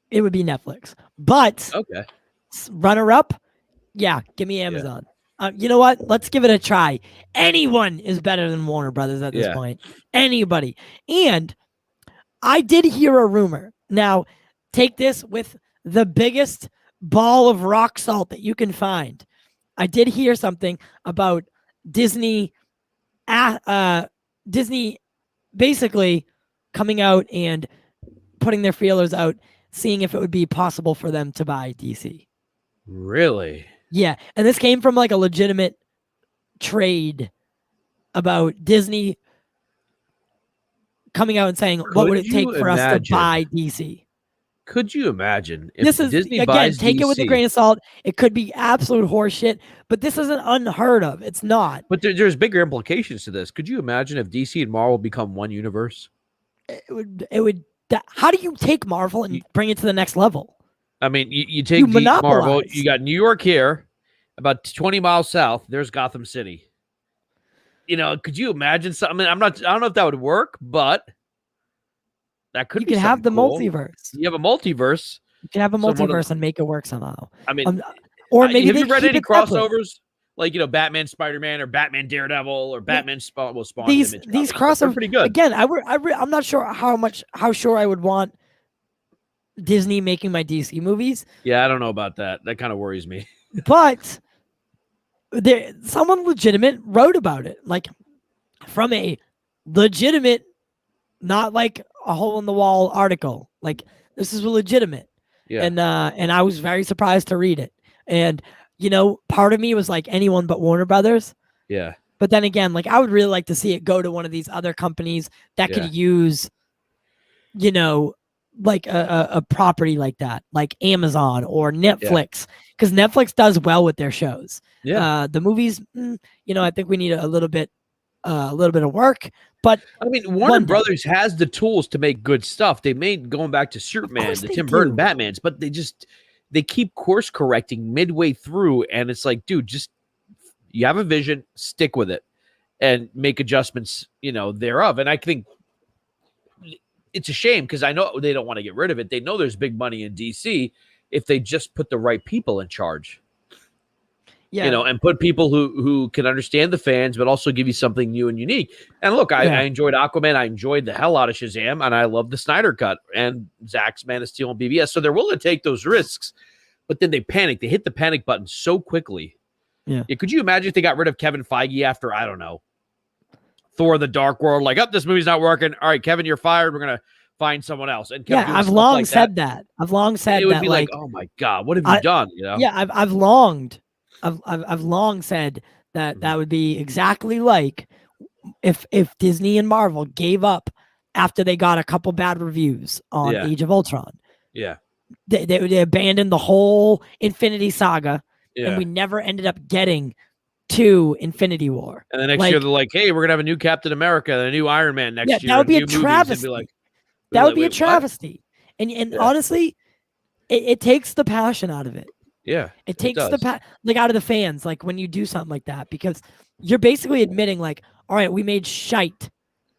it would be Netflix. But runner up, give me Amazon. You know what? Let's give it a try. Anyone is better than Warner Brothers at this point. Anybody. And I did hear a rumor. Now, take this with the biggest ball of rock salt that you can find. I did hear something about Disney basically coming out and putting their feelers out, seeing if it would be possible for them to buy DC. Really? Yeah. And this came from like a legitimate trade about Disney coming out and saying, what would it take for us to buy DC? Could you imagine if this is, Disney again, buys take DC, it with a grain of salt. It could be absolute horseshit, but this isn't unheard of. It's not. But there's bigger implications to this. Could you imagine if DC and Marvel become one universe? It would. How do you take Marvel and bring it to the next level? I mean, you take Marvel, you got New York here, about 20 miles south, there's Gotham City. You know, could you imagine something? I don't know if that would work, but that could be. You can have the cool. multiverse. You have a multiverse. You can have a multiverse and make it work somehow. I mean, or maybe have you read any crossovers? Like, you know, Batman, Spider-Man, or Batman, Daredevil, or Batman, Spawn. These crossovers, pretty good. Again, I'm not sure how sure I would want Disney making my DC movies. Yeah, I don't know about that. That kind of worries me. But someone legitimate wrote about it, like from a legitimate, not like a hole in the wall article. Like, this is legitimate. Yeah. And I was very surprised to read it. And you know, part of me was like anyone but Warner Brothers. Yeah. But then again, like I would really like to see it go to one of these other companies that could use, you know, like a property like that, like Amazon or Netflix, because Netflix does well with their shows. Yeah. The movies, you know, I think we need a little bit a little bit of work. But I mean, Warner Brothers has the tools to make good stuff. They made, going back to Superman, the Tim Burton Batmans, but they keep course correcting midway through, and it's like, dude, just you have a vision, stick with it, and make adjustments, thereof. And I think it's a shame because I know they don't want to get rid of it. They know there's big money in DC if they just put the right people in charge. Yeah. And put people who can understand the fans, but also give you something new and unique. And look, I enjoyed Aquaman. I enjoyed the hell out of Shazam, and I love the Snyder Cut and Zack's Man of Steel and BVS. So they're willing to take those risks, but then they panic. They hit the panic button so quickly. Yeah. Could you imagine if they got rid of Kevin Feige after, I don't know, Thor: The Dark World? Like, this movie's not working. All right, Kevin, you're fired. We're going to find someone else. And I've long said that. I've long said that. It would be like, oh my God, what have you done? Yeah, I've long said that that would be exactly like if Disney and Marvel gave up after they got a couple bad reviews on Age of Ultron. Yeah. They abandoned the whole Infinity Saga, and we never ended up getting to Infinity War. And the next year they're like, hey, we're going to have a new Captain America and a new Iron Man next year. That would be a travesty. That would be a travesty. And honestly, it takes the passion out of it. Yeah. It takes out of the fans, like when you do something like that, because you're basically admitting like, all right, we made shite.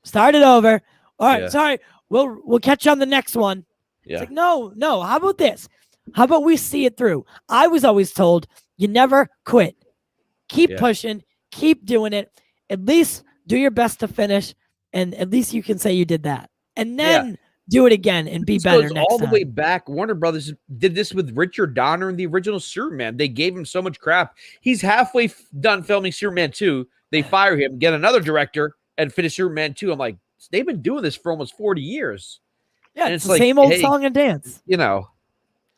Start it over. All right, sorry. We'll catch you on the next one. Yeah. It's like, no. How about this? How about we see it through? I was always told you never quit. Keep pushing, keep doing it. At least do your best to finish, and at least you can say you did that. And then do it again and be better next time. All the way back, Warner Brothers did this with Richard Donner in the original Superman. They gave him so much crap. He's halfway done filming Superman 2. They fire him, get another director, and finish Superman 2. I'm like, they've been doing this for almost 40 years. Yeah, it's the like, same old song and dance.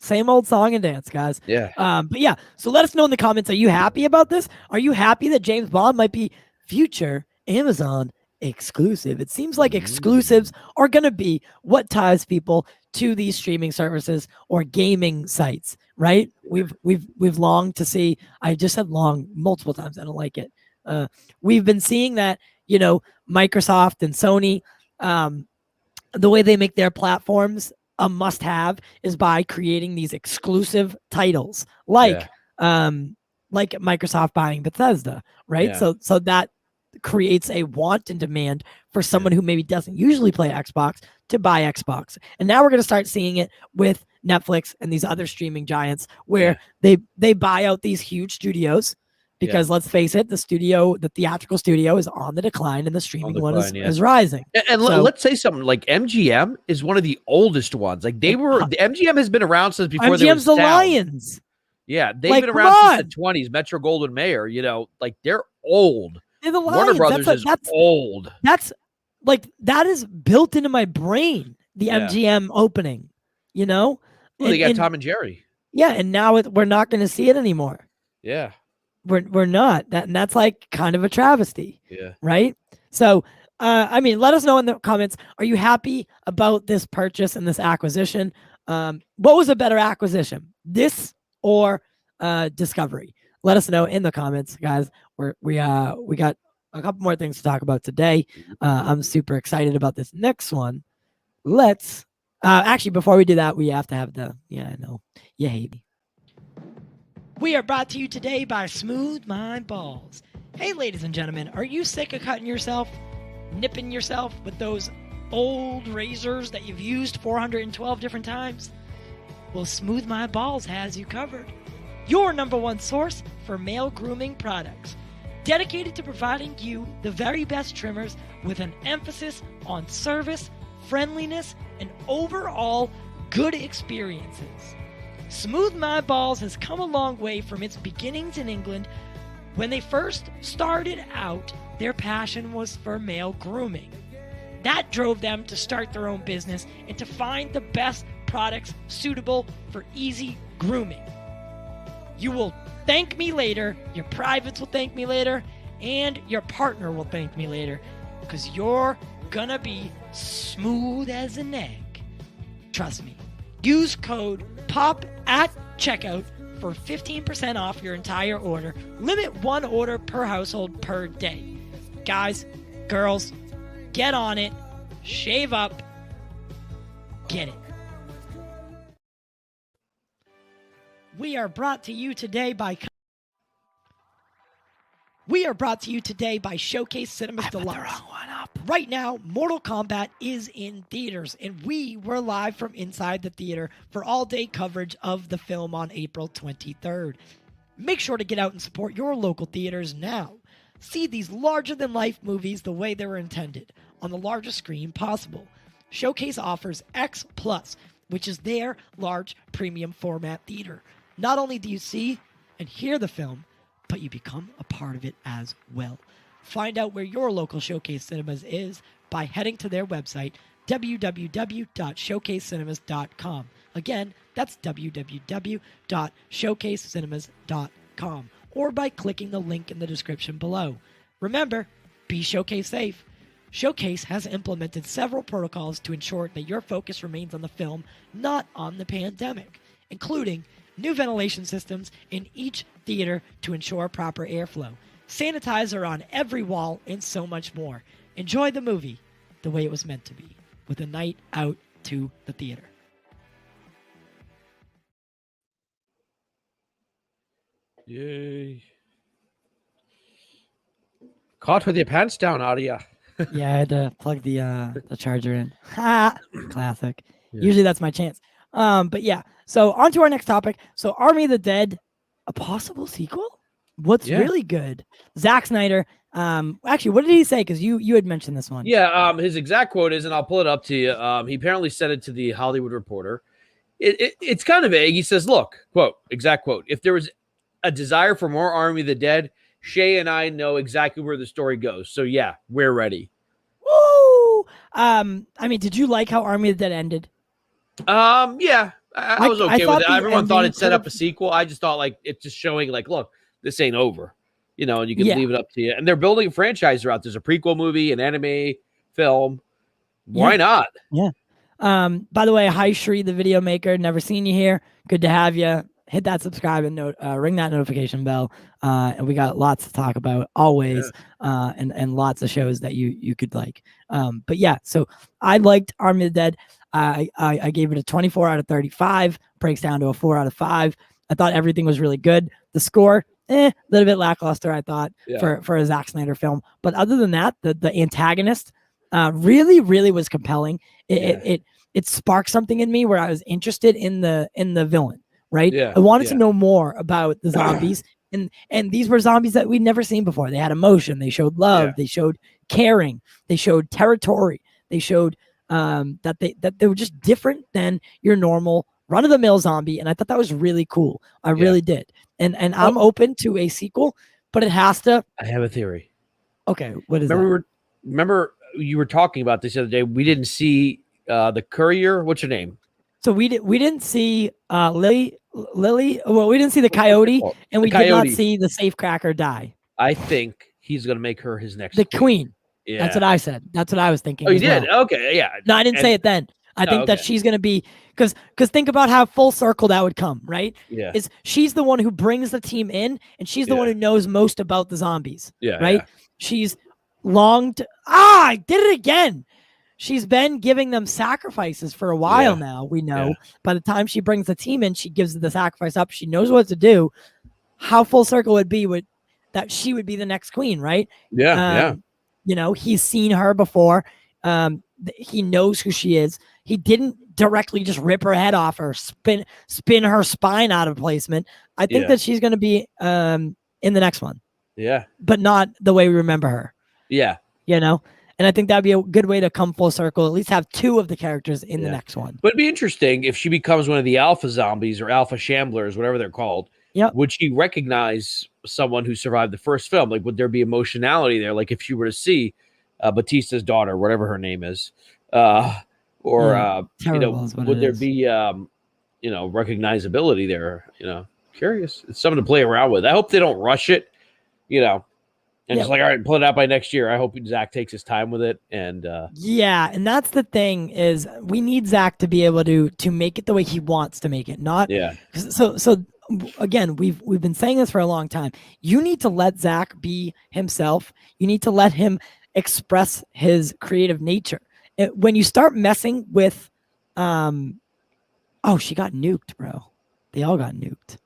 Same old song and dance, guys. Yeah. But yeah, so let us know in the comments. Are you happy about this? Are you happy that James Bond might be future Amazon exclusive? It seems like exclusives are going to be what ties people to these streaming services or gaming sites, right? We've longed to see. I just said long multiple times. I don't like it. We've been seeing that, Microsoft and Sony, the way they make their platforms a must-have is by creating these exclusive titles, like Microsoft buying Bethesda, right? Yeah. So that creates a want and demand for someone who maybe doesn't usually play Xbox to buy Xbox. And now we're going to start seeing it with Netflix and these other streaming giants where they buy out these huge studios because let's face it, the theatrical studio is on the decline and the streaming one is rising. And let's say something like MGM is one of the oldest ones. Like the MGM has been around since before they were the Lions. Yeah, they've been around since the 20s. Metro Goldwyn Mayer, like they're old. They're the Lions. Warner Brothers is old. That's like that is built into my brain. The MGM opening, Well, they got Tom and Jerry. Yeah, and now we're not going to see it anymore. Yeah. We're not and that's like kind of a travesty. Yeah. Right. So, let us know in the comments. Are you happy about this purchase and this acquisition? What was a better acquisition, this or Discovery? Let us know in the comments, guys. We got a couple more things to talk about today. I'm super excited about this next one. Let's actually, before we do that, we have to have I know you hate me. We are brought to you today by Smooth My Balls. Hey, ladies and gentlemen, are you sick of cutting yourself, nipping yourself with those old razors that you've used 412 different times? Well, Smooth My Balls has you covered. Your #1 source for male grooming products. Dedicated to providing you the very best trimmers with an emphasis on service, friendliness, and overall good experiences. Smooth My Balls has come a long way from its beginnings in England. When they first started out, their passion was for male grooming. That drove them to start their own business and to find the best products suitable for easy grooming. You will thank me later, your privates will thank me later, and your partner will thank me later, because you're gonna be smooth as an egg. Trust me. Use code POP at checkout for 15% off your entire order. Limit 1 order per household per day. Guys, girls, get on it. Shave up. Get it. We are brought to you today by Showcase Cinemas Deluxe. Right now, Mortal Kombat is in theaters, and we were live from inside the theater for all-day coverage of the film on April 23rd. Make sure to get out and support your local theaters now. See these larger-than-life movies the way they were intended, on the largest screen possible. Showcase offers X+, which is their large premium format theater. Not only do you see and hear the film, but you become a part of it as well. Find out where your local Showcase Cinemas is by heading to their website, www.showcasecinemas.com. Again, that's www.showcasecinemas.com, or by clicking the link in the description below. Remember, be Showcase safe. Showcase has implemented several protocols to ensure that your focus remains on the film, not on the pandemic, including new ventilation systems in each theater to ensure proper airflow, sanitizer on every wall, and so much more. Enjoy the movie the way it was meant to be, with a night out to the theater. Yay. Caught with your pants down, Adia. Yeah, I had to plug the charger in. Ha! Classic. Yeah. Usually that's my chance. But yeah, so on to our next topic. So Army of the Dead, a possible sequel? What's really good? Zack Snyder. Actually, what did he say? Because you had mentioned this one. Yeah, his exact quote is, and I'll pull it up to you. He apparently said it to the Hollywood Reporter. It's kind of vague. He says, look, quote, exact quote, if there was a desire for more Army of the Dead, Shay and I know exactly where the story goes. So yeah, we're ready. Woo! I mean, did you like how Army of the Dead ended? Yeah, I was okay with it. Everyone thought it set up a sequel. I just thought like it's just showing like, look, this ain't over, you know, and you can leave it up to you. And they're building a franchise throughout. There's a prequel movie, an anime film. Why not? Yeah. By the way, hi Shri, the video maker. Never seen you here. Good to have you. Hit that subscribe and ring that notification bell. And we got lots to talk about always. And lots of shows that you could like. But yeah, so I liked Army of the Dead. I gave it a 24 out of 35, breaks down to a 4 out of 5. I thought everything was really good. The score, a little bit lackluster, I thought, for a Zack Snyder film. But other than that, the antagonist really, really was compelling. It sparked something in me where I was interested in the villain, right? I wanted to know more about the zombies. And these were zombies that we'd never seen before. They had emotion. They showed love. They showed caring. They showed territory. They showed that they were just different than your normal run-of-the-mill zombie, and I thought that was really cool. I really did. And I'm open to a sequel, but it has to. I have a theory. Okay, what is remember you were talking about this the other day. We didn't see the courier. What's her name? So we didn't see Lily. Well, we didn't see the coyote, and we did not see the safecracker die. I think he's going to make her his next queen. Yeah. That's what I said. That's what I was thinking. Oh, you did? Well. Okay, yeah. No, I didn't say it then. I think that she's going to be, because think about how full circle that would come, right? Yeah. She's the one who brings the team in, and she's the one who knows most about the zombies. Yeah. Right? Yeah. She's I did it again. She's been giving them sacrifices for a while now. We know by the time she brings the team in, she gives the sacrifice up. She knows what to do. How full circle would be that she would be the next queen, right? Yeah. You know, he's seen her before. He knows who she is. He didn't directly just rip her head off or spin her spine out of placement. I think that she's going to be in the next one. Yeah. But not the way we remember her. Yeah. You know? And I think that'd be a good way to come full circle. At least have 2 of the characters in the next one. But it'd be interesting if she becomes one of the alpha zombies or alpha shamblers, whatever they're called. Yeah. Would she recognize someone who survived the first film? Like, would there be emotionality there? Like, if she were to see Batista's daughter, whatever her name is, would there be, recognizability there? You know, curious. It's something to play around with. I hope they don't rush it, and just like, all right, pull it out by next year. I hope Zach takes his time with it. And and that's the thing is we need Zach to be able to make it the way he wants to make it. Not So again, we've been saying this for a long time. You need to let Zach be himself. You need to let him express his creative nature. When you start messing with, oh, she got nuked, bro. They all got nuked.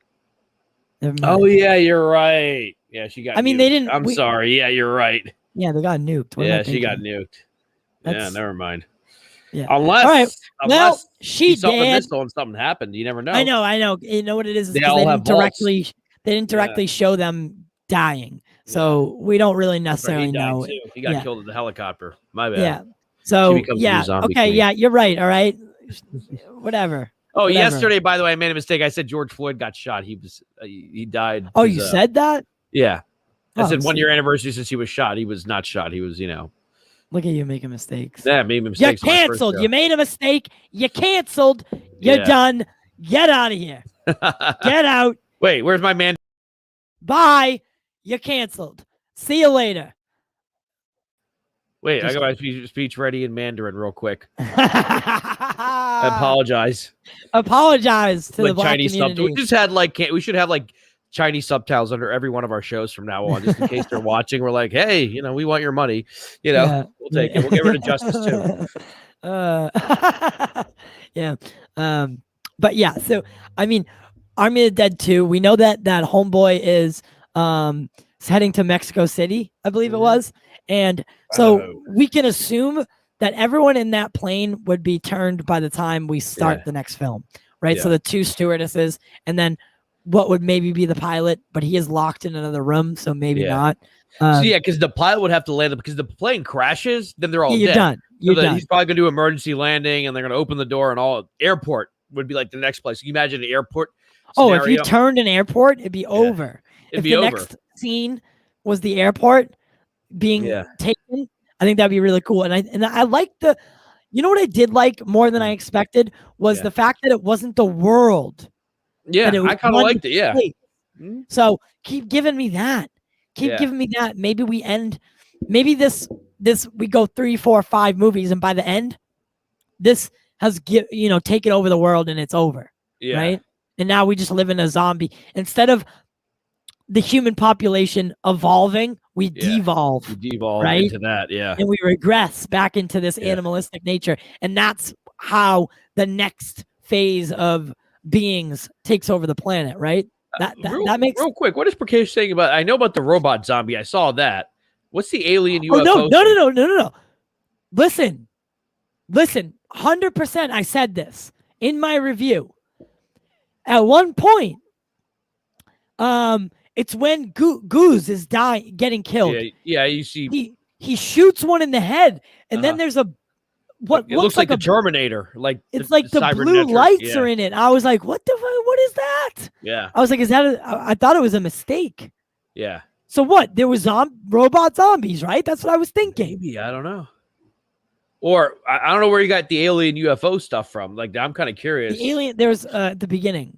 Oh yeah, you're right. Yeah, she got. I mean, nuked. they didn't. I'm sorry. Yeah, you're right. Yeah, they got nuked. What yeah, she got nuked. Yeah, never mind. Yeah. Unless, all right. unless she saw the did. missile and something happened. You never know. I know. You know what it is? They all have they didn't directly show them dying, so we don't really necessarily know. Too. He got killed in the helicopter. My bad. Yeah. So yeah. Okay. Queen. Yeah, you're right. All right. Whatever. Oh, Whatever. Yesterday, by the way, I made a mistake. I said George Floyd got shot. He died. Oh, you said that? Yeah. I said 1 year anniversary since he was shot. He was not shot. He was, Look at you making mistakes. Yeah, made mistakes. You're canceled. You made a mistake. You canceled. You're done. Get out of here. Get out. Wait, where's my man? Bye. You're canceled. See you later. Wait, I got my speech ready in Mandarin real quick. I apologize. Apologize to the black Chinese community. We just had we should have Chinese subtitles under every one of our shows from now on, just in case they're watching. We're like, hey, we want your money. We'll take it. We'll get rid of justice too. Yeah. But yeah, so I mean, Army of the Dead 2, we know that homeboy is heading to Mexico City, I believe it was. And so we can assume that everyone in that plane would be turned by the time we start the next film, right? So the 2 stewardesses, and then what would maybe be the pilot, but he is locked in another room, so maybe not. Because the pilot would have to land, because the plane crashes, then they're all you're dead. Done. You're done. He's probably going to do emergency landing, and they're going to open the door, and all airport would be like the next place. Can you imagine an airport scenario? If you turned an airport, it'd be over. If the next scene was the airport being taken, I think that'd be really cool. And I like you know what I did like more than I expected was the fact that it wasn't the world. Yeah, I kind of liked it. Yeah. So keep giving me that. Keep giving me that. Maybe we end. Maybe this we go 3, 4, 5 movies, and by the end, this has taken over the world and it's over. Yeah. Right. And now we just live in a zombie instead of the human population evolving. We devolve. We devolve right? into that. Yeah. And we regress back into this animalistic nature, and that's how the next phase of beings takes over the planet, right? That makes real quick. What is Prakash saying about? I know about the robot zombie. I saw that. What's the alien UFO? Oh, no. Listen. 100%. I said this in my review. At one point, it's when Goose is getting killed. Yeah. You see, he shoots one in the head, and then there's what it looks like a Terminator. Like it's like the blue lights are in it. I was like, what the fuck? What is that? Yeah. I was like, is that? I thought it was a mistake. Yeah. So what? There was robot zombies, right? That's what I was thinking. Maybe, I don't know. Or I don't know where you got the alien UFO stuff from. Like, I'm kind of curious. The alien, there's at the beginning,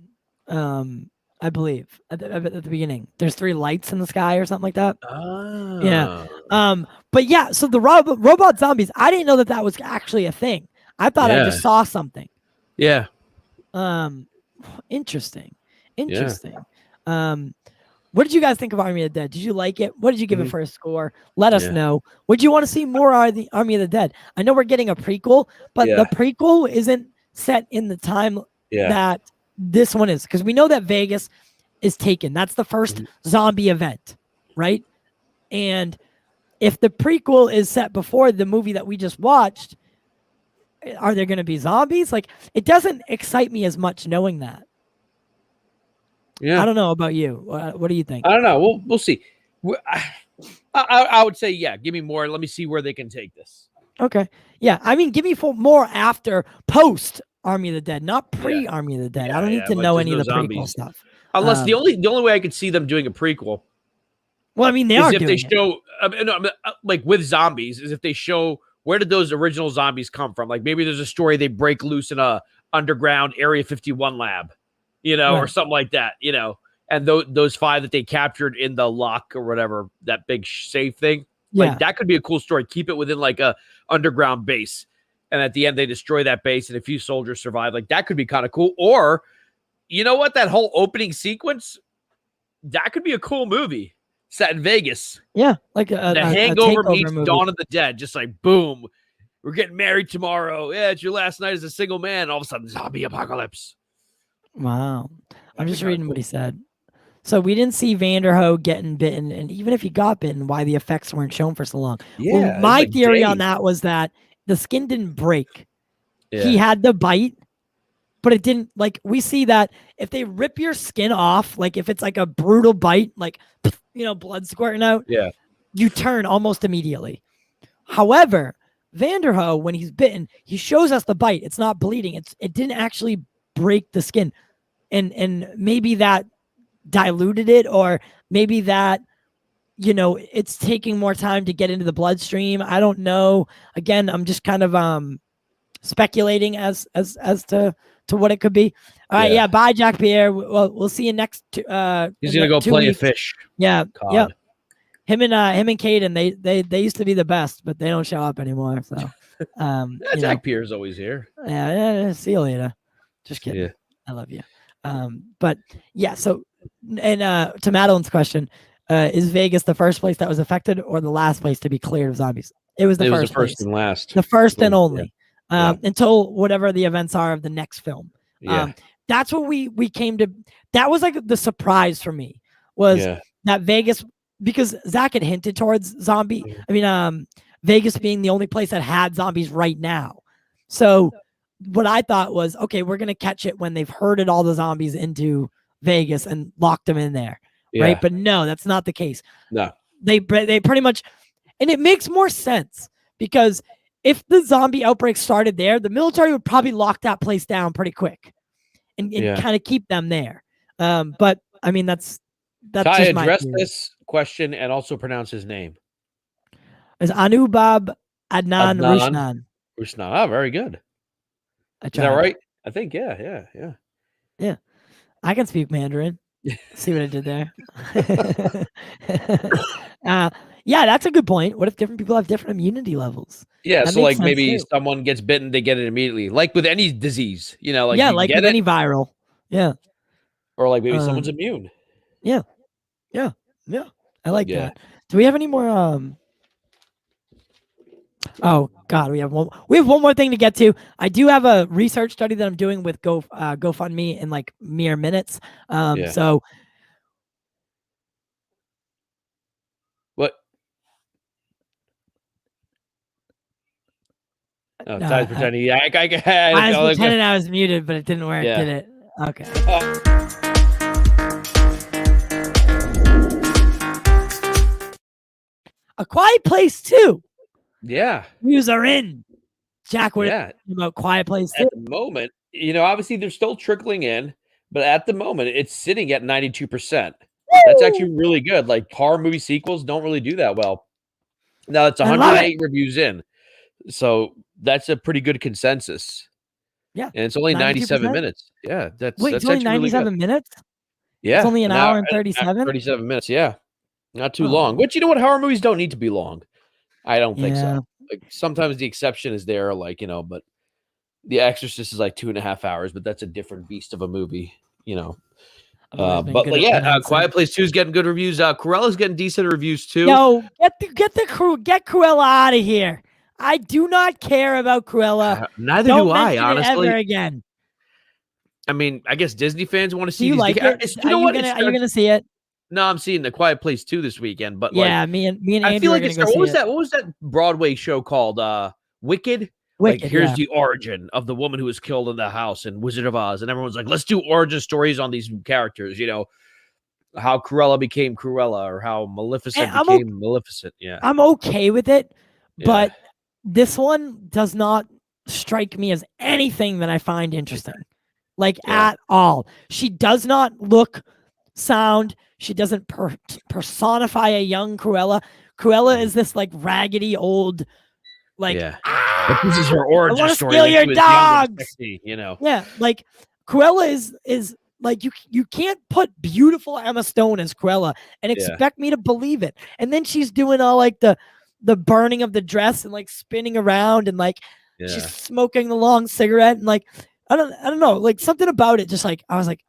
I believe at the beginning, there's 3 lights in the sky or something like that. Oh. Yeah. But yeah, so the robot zombies, I didn't know that was actually a thing. I thought I just saw something. Yeah. Interesting. What did you guys think of Army of the Dead? Did you like it? What did you give it for a score? Let us know. Would you want to see more Army of the Dead? I know we're getting a prequel, but the prequel isn't set in the time that this one is, because we know that Vegas is taken. That's the first zombie event, right? And if the prequel is set before the movie that we just watched, are there going to be zombies? Like, it doesn't excite me as much knowing that. Yeah, I don't know about you. What do you think? I don't know. We'll see. I would say, give me more. Let me see where they can take this. Okay. Yeah. I mean, give me more after post Army of the Dead, not pre Army of the Dead. I don't need to know any of the prequel stuff. Unless the only way I could see them doing a prequel. Well, I mean, they are if doing they show like with zombies, is if they show where did those original zombies come from? Like maybe there's a story they break loose in a underground Area 51 lab. Or something like that, and those 5 that they captured in the lock or whatever, that big safe thing, like that could be a cool story. Keep it within like a underground base. And at the end, they destroy that base and a few soldiers survive. Like that could be kind of cool. Or you know what? That whole opening sequence, that could be a cool movie set in Vegas. Yeah, like The a Hangover takeover meets movie. Dawn of the Dead. Just like, boom, we're getting married tomorrow. Yeah, it's your last night as a single man. All of a sudden, zombie apocalypse. Wow. I'm just reading what he said. So we didn't see Vanderhoe getting bitten, and even if he got bitten, why the effects weren't shown for so long? Yeah, well, my like theory days. on that was that the skin didn't break. Yeah. He had the bite, but it didn't. Like, we see that if they rip your skin off, like if it's like a brutal bite, like, you know, blood squirting out, Yeah, you turn almost immediately. However, Vanderhoe, when he's bitten, he shows us the bite. It's not bleeding. It didn't actually break the skin, and maybe that diluted it, or maybe that, you know, it's taking more time to get into the bloodstream. I don't know. Again, I'm just kind of speculating as to what it could be. All right, yeah. Bye, Jack Pierre. We'll see you next. He's gonna go play a fish. Yeah, God. yeah. Him and CAIDEN, they used to be the best, but they don't show up anymore. So, Jack Pierre's always here. Yeah. See you later. Just kidding. Yeah. I love you. But yeah. So, and to Madeline's question, is Vegas the first place that was affected or the last place to be cleared of zombies? It was the first and last. The first and only. Until whatever the events are of the next film. That's what we came to. That was like the surprise for me was that Vegas, because Zach had hinted towards Vegas being the only place that had zombies right now. So what I thought was, okay, we're going to catch it when they've herded all the zombies into Vegas and locked them in there. Right. But no, that's not the case. No, they pretty much, and it makes more sense because if the zombie outbreak started there, the military would probably lock that place down pretty quick and kind of keep them there. But I mean, that's Kai, just address this question and also pronounce his name. Is Anubab Adnan Rushnan. Rushnan. Oh, very good. Is that right? I think, yeah. I can speak Mandarin. See what I did there? Yeah, that's a good point. What if different people have different immunity levels? Yeah, that so like maybe someone gets bitten, they get it immediately. Like with any disease, you know, like like with any viral. Yeah. Or like maybe someone's immune. Yeah. I like that. Do we have any more Oh God, we have one more thing to get to. I do have a research study that I'm doing with GoFundMe in like mere minutes. So what? Oh, Ty's pretending. I was pretending I was muted, but it didn't work, did it? Okay. A Quiet Place 2. Yeah. Views are in. Jack, what about Quiet Place 2? At the moment, you know, obviously they're still trickling in, but at the moment it's sitting at 92%. That's actually really good. Like horror movie sequels don't really do that well. Now it's 108 reviews in. So that's a pretty good consensus. Yeah. And it's only 97 minutes. Yeah. That's only 97 minutes? Yeah. It's only an hour and 37? 37 minutes, yeah. Not too long. Which, you know what, horror movies don't need to be long. I don't think so. Like sometimes the exception is there, like, you know, but The Exorcist is like 2.5 hours, but that's a different beast of a movie, you know. But Quiet Place 2 is getting good reviews. Cruella's getting decent reviews too. Yo, get Cruella out of here. I do not care about Cruella. Neither do I, honestly. Ever again. I mean, I guess Disney fans want to see. Do you like it? Are you gonna see it? No, I'm seeing The Quiet Place 2 this weekend. But me and Andy I feel like it's what that? What was that Broadway show called? Wicked. Like here's the origin of the woman who was killed in the house in Wizard of Oz, and everyone's like, let's do origin stories on these characters. You know, how Cruella became Cruella, or how Maleficent became Maleficent. Yeah, I'm okay with it, but this one does not strike me as anything that I find interesting, at all. She does not look sound. She doesn't personify a young Cruella. Cruella is this like raggedy old, like this is her origin I story. Steal your dogs, sexy, you know. Yeah, like Cruella is like you can't put beautiful Emma Stone as Cruella and expect me to believe it. And then she's doing all like the burning of the dress and like spinning around and like she's smoking the long cigarette and like I don't know, like something about it just like I was like,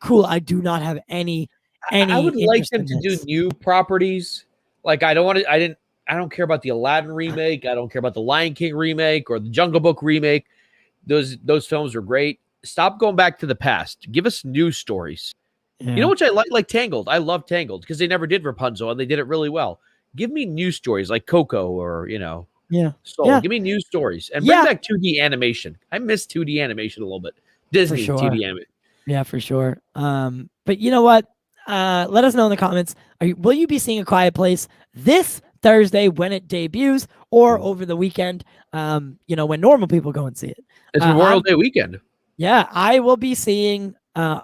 cool. I do not have any I would like interest them in to do this. new properties. Like I don't care about the Aladdin remake. I don't care about the Lion King remake or the Jungle Book remake. Those films are great. Stop going back to the past. Give us new stories. Yeah. You know what I like Tangled. I love Tangled because they never did Rapunzel and they did it really well. Give me new stories like Coco or Soul. Yeah. Give me new stories and bring back 2D animation. I miss 2D animation a little bit. Disney sure. 2D animation. Yeah, for sure. But you know what? Let us know in the comments. Will you be seeing A Quiet Place this Thursday when it debuts, or over the weekend? When normal people go and see it. It's Memorial Day weekend. Yeah, I will be seeing A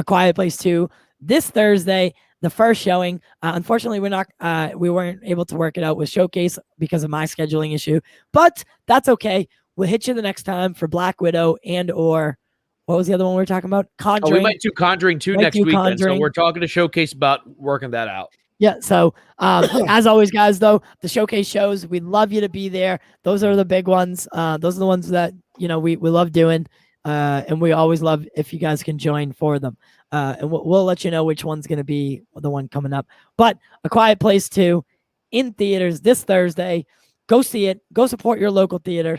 Quiet Place 2 this Thursday, the first showing. Unfortunately, we weren't able to work it out with Showcase because of my scheduling issue, but that's okay. We'll hit you the next time for Black Widow or what was the other one we were talking about? Conjuring. We might do Conjuring 2 next weekend, so we're talking to Showcase about working that out. Yeah, so as always, guys, though, the Showcase shows, we'd love you to be there. Those are the big ones. Those are the ones that, we love doing, and we always love if you guys can join for them. And we'll let you know which one's going to be the one coming up. But A Quiet Place 2 in theaters this Thursday. Go see it. Go support your local theater.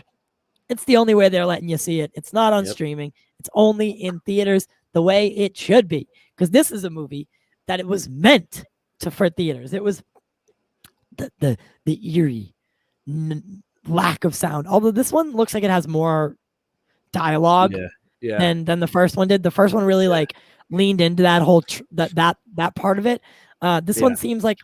It's the only way they're letting you see it. It's not on streaming. It's only in theaters the way it should be. Because this is a movie that it was meant for theaters. It was the eerie lack of sound. Although this one looks like it has more dialogue than the first one did. The first one really leaned into that whole that part of it. This one seems like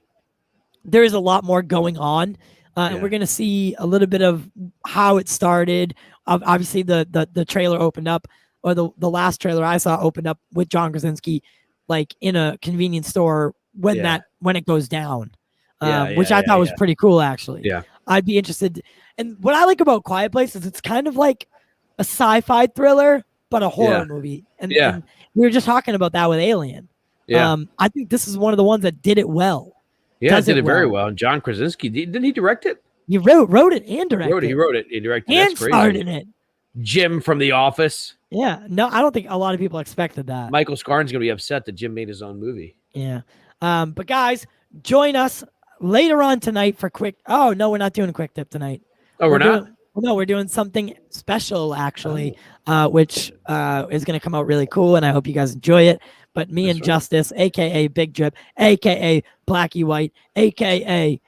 there is a lot more going on. And we're going to see a little bit of how it started. Obviously, the trailer opened up, or the last trailer I saw opened up with John Krasinski, in a convenience store when it goes down, which I thought was pretty cool, actually. Yeah, I'd be interested. And what I like about Quiet Place is it's kind of like a sci-fi thriller, but a horror movie. And we were just talking about that with Alien. Yeah, I think this is one of the ones that did it well. Yeah, did it very well. And John Krasinski, didn't he direct it? He wrote it and directed it. He wrote it. He directed it. And That's crazy. starred in it. Jim from The Office. Yeah. No, I don't think a lot of people expected that. Michael Scarn's going to be upset that Jim made his own movie. Yeah. But guys, join us later on tonight for quick. Oh, no, we're not doing a quick tip tonight. Oh, we're not? No, we're doing something special, actually, which is going to come out really cool, and I hope you guys enjoy it. But me and Justice, a.k.a. Big Drip, a.k.a. Blackie White, a.k.a.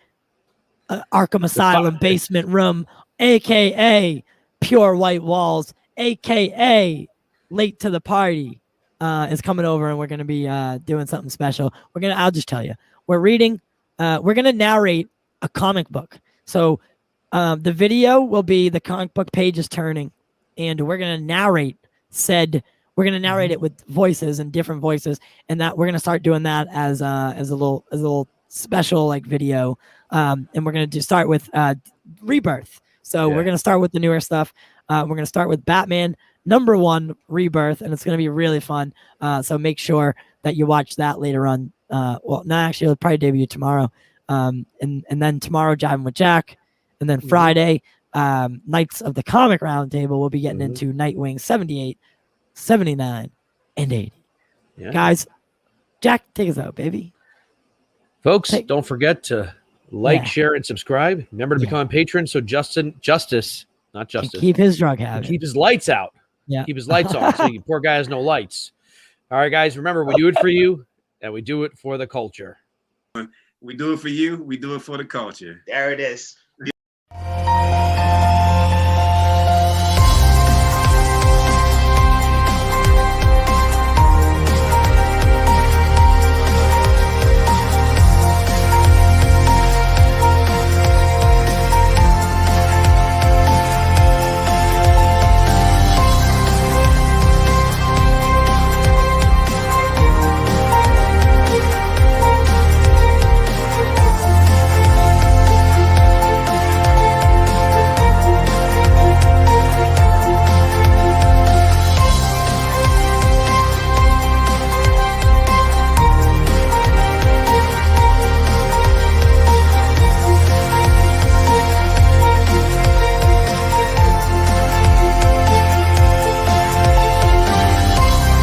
Arkham Asylum Basement Room, a.k.a. Pure White Walls, a.k.a. Late to the Party, is coming over, and we're going to be doing something special. I'll just tell you. We're reading, we're going to narrate a comic book. So the video will be the comic book pages turning, and we're going to narrate we're going to narrate it with voices and different voices, and that we're going to start doing that as a little special video. And we're going to start with Rebirth. So we're going to start with the newer stuff. We're going to start with Batman #1 Rebirth, and it's going to be really fun. So make sure that you watch that later on. It'll probably debut tomorrow. And then tomorrow, Jiving with Jack. And then Friday, Nights of the Comic Roundtable, we'll be getting into Nightwing 78, 79, and 80. Yeah. Guys, Jack, take us out, baby. Folks, don't forget to share, and subscribe. Remember to become a patron so Justice, keep his drug habit. Keep his lights out. Yeah. Keep his lights on so poor guy has no lights. All right, guys, remember, we do it for you, and we do it for the culture. We do it for you. We do it for the culture. There it is.